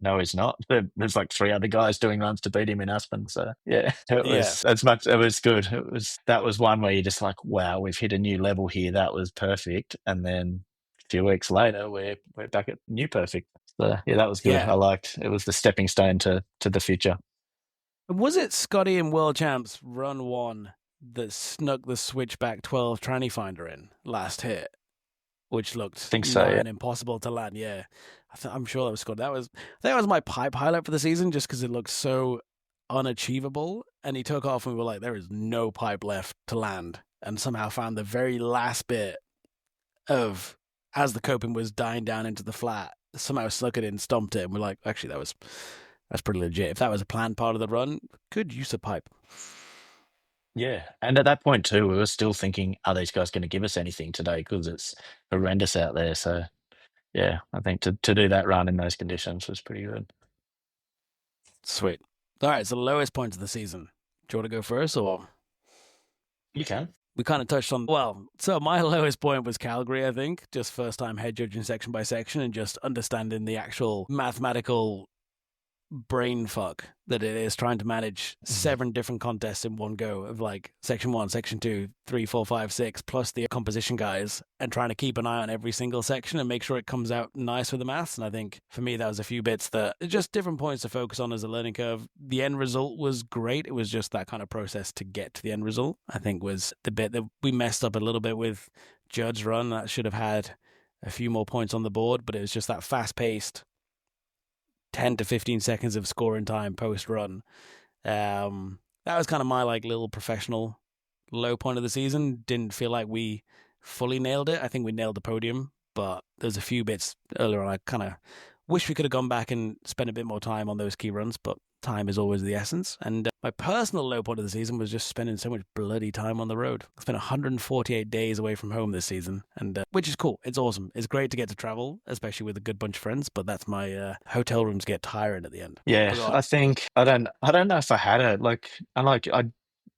no, he's not. There's like three other guys doing runs to beat him in Aspen. So yeah, Yeah. it was good. That was one where you're just like, wow, we've hit a new level here. That was perfect. And then a few weeks later, we're back at new perfect. So yeah, that was good. Yeah. I liked it was the stepping stone to the future. Was it Scotty and World Champs run one that snuck the switchback 12 tranny finder in last hit, which I looked think so, nigh yeah. and impossible to land? Yeah. I'm sure that was Scotty. I think that was my pipe highlight for the season just because it looked so unachievable. And he took off and we were like, there is no pipe left to land. And somehow found the very last bit of as the coping was dying down into the flat, somehow snuck it in, stomped it, and we're like, actually, that's pretty legit. If that was a planned part of the run, good use of pipe. Yeah, and at that point too, we were still thinking, are these guys going to give us anything today? Because it's horrendous out there. So yeah, I think to do that run in those conditions was pretty good. Sweet. All right, so the lowest point of the season. Do you want to go first, or You can. we kind of touched on? Well, so my lowest point was Calgary. I think just first time head judging section by section and just understanding the actual mathematical brain fuck that it is trying to manage Mhm. 7 different contests in one go of like section 1, section 2, 3, 4, 5, 6, plus the composition guys, and trying to keep an eye on every single section and make sure it comes out nice with the maths. And I think for me that was a few bits that just different points to focus on as a learning curve. The end result was great. It was just that kind of process to get to the end result, I think, was the bit that we messed up a little bit with Judd's run. That should have had a few more points on the board, but it was just that fast paced 10 to 15 seconds of scoring time post run. That was kind of my like little professional low point of the season. Didn't feel like we fully nailed it. I think we nailed the podium, but there's a few bits earlier on I kind of wish we could have gone back and spent a bit more time on those key runs, but time is always the essence. And my personal low point of the season was just spending so much bloody time on the road. I spent 148 days away from home this season, and which is cool. It's awesome. It's great to get to travel, especially with a good bunch of friends. But that's my hotel rooms get tiring at the end. Yeah, But go on. I think I don't know if I had it. I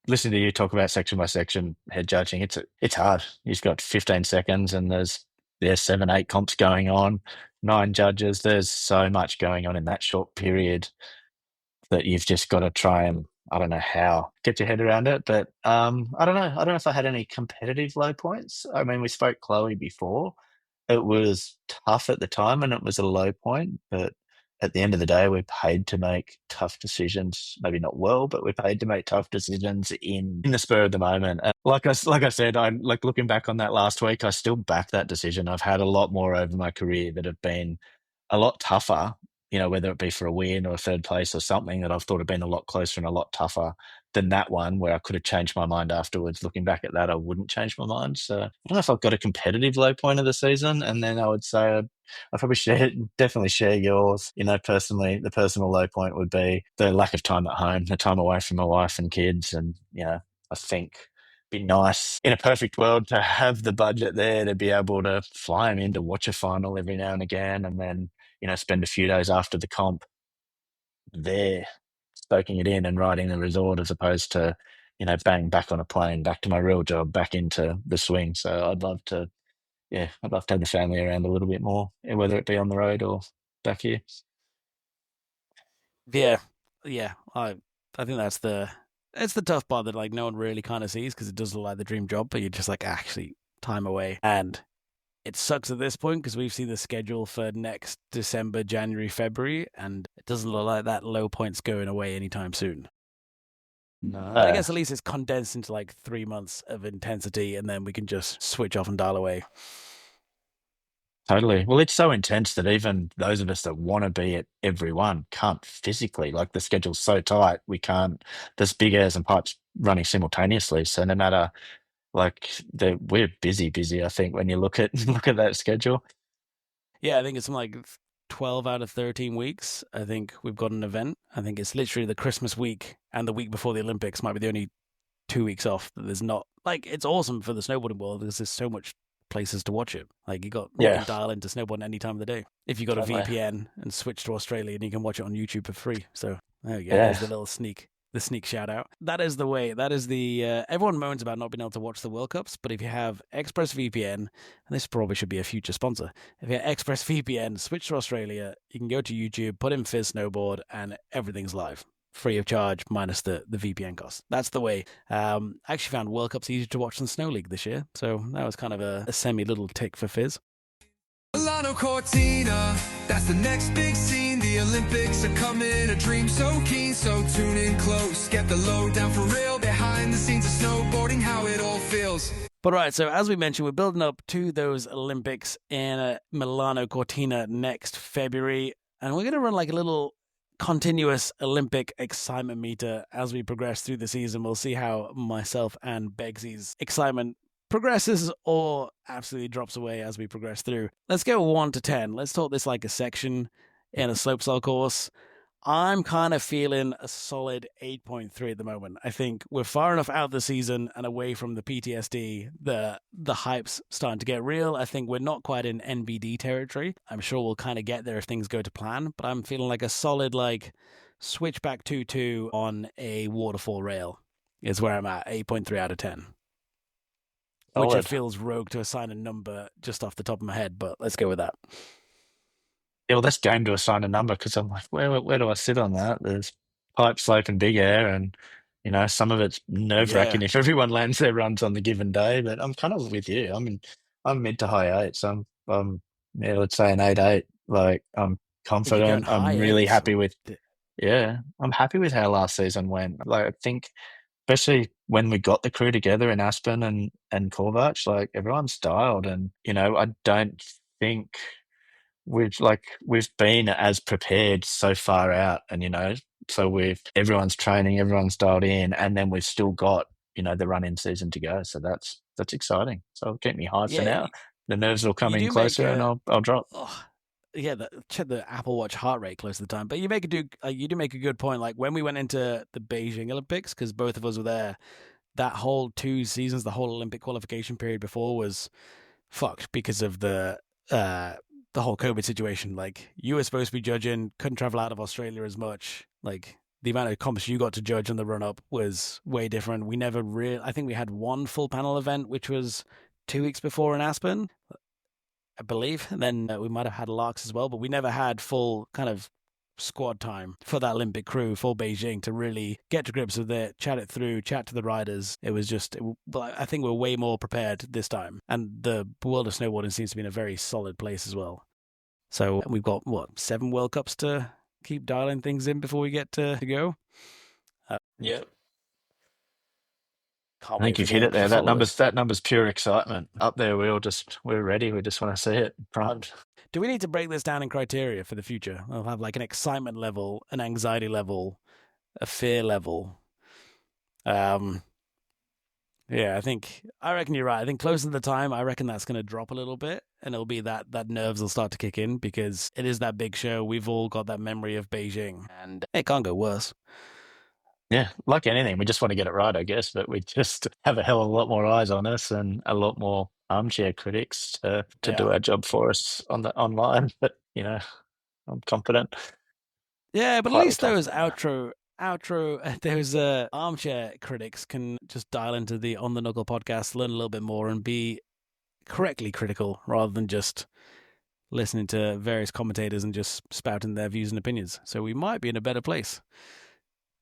listen to you talk about section by section head judging. It's hard. You've got 15 seconds and there's 7, 8 comps going on, 9 judges. There's so much going on in that short period that you've just got to try and I don't know how get your head around it. But I don't know. I don't know if I had any competitive low points. I mean, we spoke Chloe before. It was tough at the time and it was a low point, but at the end of the day, we're paid to make tough decisions. Maybe not well, but we're paid to make tough decisions in the spur of the moment. And like I said, I like looking back on that last week. I still back that decision. I've had a lot more over my career that have been a lot tougher. Whether it be for a win or a third place or something that I've thought have been a lot closer and a lot tougher than that one where I could have changed my mind afterwards. Looking back at that, I wouldn't change my mind. So I don't know if I've got a competitive low point of the season. And then I would say I probably definitely share yours. Personally, the personal low point would be the lack of time at home, the time away from my wife and kids. And, I think be nice in a perfect world to have the budget there to be able to fly them in to watch a final every now and again. And then, spend a few days after the comp there soaking it in and riding the resort as opposed to, bang, back on a plane, back to my real job, back into the swing. So I'd love to yeah, I'd love to have the family around a little bit more, whether it be on the road or back here. Yeah, yeah. I think that's the tough part that like no one really kind of sees because it does look like the dream job, but you're just like actually time away. And it sucks at this point because we've seen the schedule for next December, January, February, and it doesn't look like that low point's going away anytime soon. But I No. guess at least it's condensed into like 3 months of intensity, and then we can just switch off and dial away. Totally. Well, it's so intense that even those of us that want to be at every one can't physically. Like the schedule's so tight, we can't. There's big airs and pipes running simultaneously. So no matter like we're busy. I think when you look at look at that schedule. Yeah, I think it's something like 12 out of 13 weeks. I think we've got an event. I think it's literally the Christmas week and the week before the Olympics might be the only 2 weeks off that there's not. Like, it's awesome for the snowboarding world because there's so much places to watch it. Like, you can Yeah, dial into snowboarding any time of the day. If you got a totally. VPN and switch to Australia, and you can watch it on YouTube for free. So there you go. There's Yeah, the sneak shout out. That is the way. That is the. Everyone moans about not being able to watch the World Cups, but if you have ExpressVPN, and this probably should be a future sponsor, if you have ExpressVPN, switch to Australia, you can go to YouTube, put in Fizz Snowboard, and everything's live. Free of charge, minus the VPN cost. That's the way. I actually found World Cups easier to watch than Snow League this year, so that was kind of a semi little tick for Fizz. Milano Cortina, that's the next big scene. The Olympics are coming, a dream so keen. So tune in close, get the lowdown for real. Behind the scenes of snowboarding, how it all feels. But right, so as we mentioned, we're building up to those Olympics in Milano Cortina next February, and we're going to run like a little continuous Olympic excitement meter as we progress through the season. We'll see how myself and Beggsy's excitement progresses or absolutely drops away as we progress through. Let's go 1 to 10. Let's talk this like a section in a slopestyle course. I'm kind of feeling a solid 8.3 at the moment. I think we're far enough out of the season and away from the PTSD. The hype's starting to get real. I think we're not quite in NBD territory. I'm sure we'll kind of get there if things go to plan, but I'm feeling like a solid like switchback 2-2 on a waterfall rail is where I'm at, 8.3 out of 10. Which it solid. feels rogue to assign a number just off the top of my head, but let's go with that. Yeah, well, that's game to assign a number because I'm like, where do I sit on that? There's pipe, slope, and big air, and some of it's nerve Yeah. wracking if everyone lands their runs on the given day. But I'm kind of with you. I'm mid to high eights. Yeah, let's say an 8-8. Like I'm You're going confident. I'm high really eights. happy with. Yeah, I'm happy with how last season went. Like I think, especially when we got the crew together in Aspen and Corvatch, like everyone's dialed, and I don't think we've been as prepared so far out, and so everyone's training, everyone's dialed in, and then we've still got the run-in season to go. So that's exciting. So it'll keep me high for Yeah, now. The nerves will come you in do make closer, and a I'll drop. oh, yeah, check the Apple Watch heart rate close to the time. But you do make a good point. Like when we went into the Beijing Olympics, because both of us were there, that whole 2 seasons, the whole Olympic qualification period before was fucked because of the whole COVID situation. Like you were supposed to be judging, couldn't travel out of Australia as much. Like the amount of comps you got to judge on the run up was way different. We never really. I think we had one full panel event, which was 2 weeks before in Aspen, I believe. And then we might have had Larks as well, but we never had full kind of squad time for that Olympic crew for Beijing to really get to grips with it, chat it through, chat to the riders. It was just, but I think we're way more prepared this time. And the world of snowboarding seems to be in a very solid place as well. So we've got, 7 World Cups to keep dialing things in before we get to go. Yeah. Can't I wait think for you've hit it the there. That followers. number's pure excitement. Up there, we're ready. We just want to see it primed. Do we need to break this down in criteria for the future? We'll have like an excitement level, an anxiety level, a fear level. Um, Yeah, I reckon you're right. I think closer to the time, I reckon that's going to drop a little bit, and it'll be that nerves will start to kick in because it is that big show. We've all got that memory of Beijing, and it can't go worse. Yeah, like anything, we just want to get it right, I guess, but we just have a hell of a lot more eyes on us and a lot more armchair critics to Yeah, do our job for us on the online. But I'm confident, yeah, but at quietly least those confident. outro, those armchair critics can just dial into the On the Knuckle podcast, learn a little bit more, and be correctly critical rather than just listening to various commentators and just spouting their views and opinions. So we might be in a better place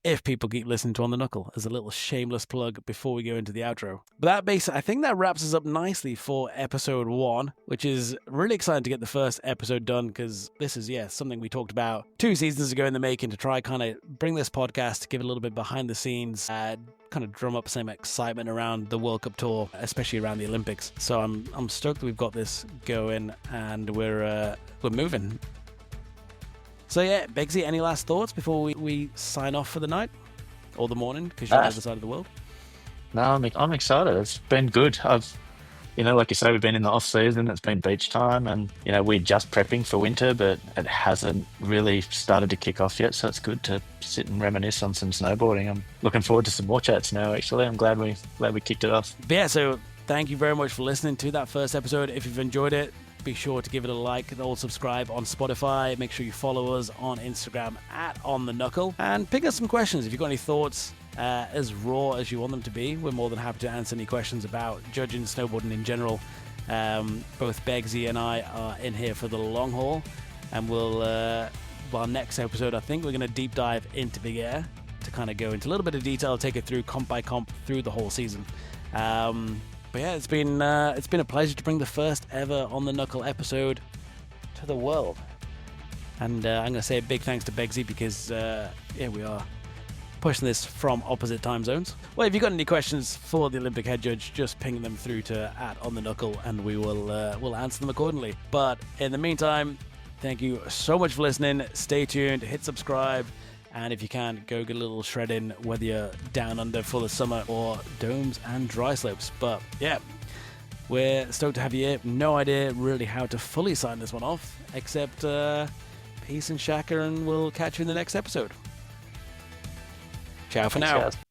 if people keep listening to On The Knuckle, as a little shameless plug before we go into the outro. But I think that wraps us up nicely for episode 1, which is really exciting to get the first episode done, because this is, something we talked about 2 seasons ago in the making, to try kind of bring this podcast, give it a little bit behind the scenes, kind of drum up some excitement around the World Cup tour, especially around the Olympics. So I'm stoked that we've got this going and we're moving. So Beggsy, any last thoughts before we sign off for the night or the morning, because you're on the other side of the world? No, I'm excited. It's been good. Like you say, we've been in the off season. It's been beach time, and we're just prepping for winter, but it hasn't really started to kick off yet. So it's good to sit and reminisce on some snowboarding. I'm looking forward to some more chats now. Actually, I'm glad we kicked it off. But yeah, so thank you very much for listening to that first episode. If you've enjoyed it, be sure to give it a like or subscribe on Spotify. Make sure you follow us on Instagram at On The Knuckle, and pick us some questions if you've got any thoughts. As raw as you want them to be, we're more than happy to answer any questions about judging snowboarding in general. Both Beggsy and I are in here for the long haul, and our next episode, I think we're going to deep dive into Big Air to kind of go into a little bit of detail, take it through comp by comp through the whole season. But yeah, it's been a pleasure to bring the first ever On The Knuckle episode to the world. And I'm going to say a big thanks to Beggsy, because we are pushing this from opposite time zones. Well, if you've got any questions for the Olympic head judge, just ping them through to at On The Knuckle, and we'll answer them accordingly. But in the meantime, thank you so much for listening. Stay tuned, hit subscribe, and if you can, go get a little shred in, whether you're down under for the summer or domes and dry slopes. But yeah, we're stoked to have you here. No idea really how to fully sign this one off, except peace and shaka, and we'll catch you in the next episode. Ciao for now. Thanks, guys.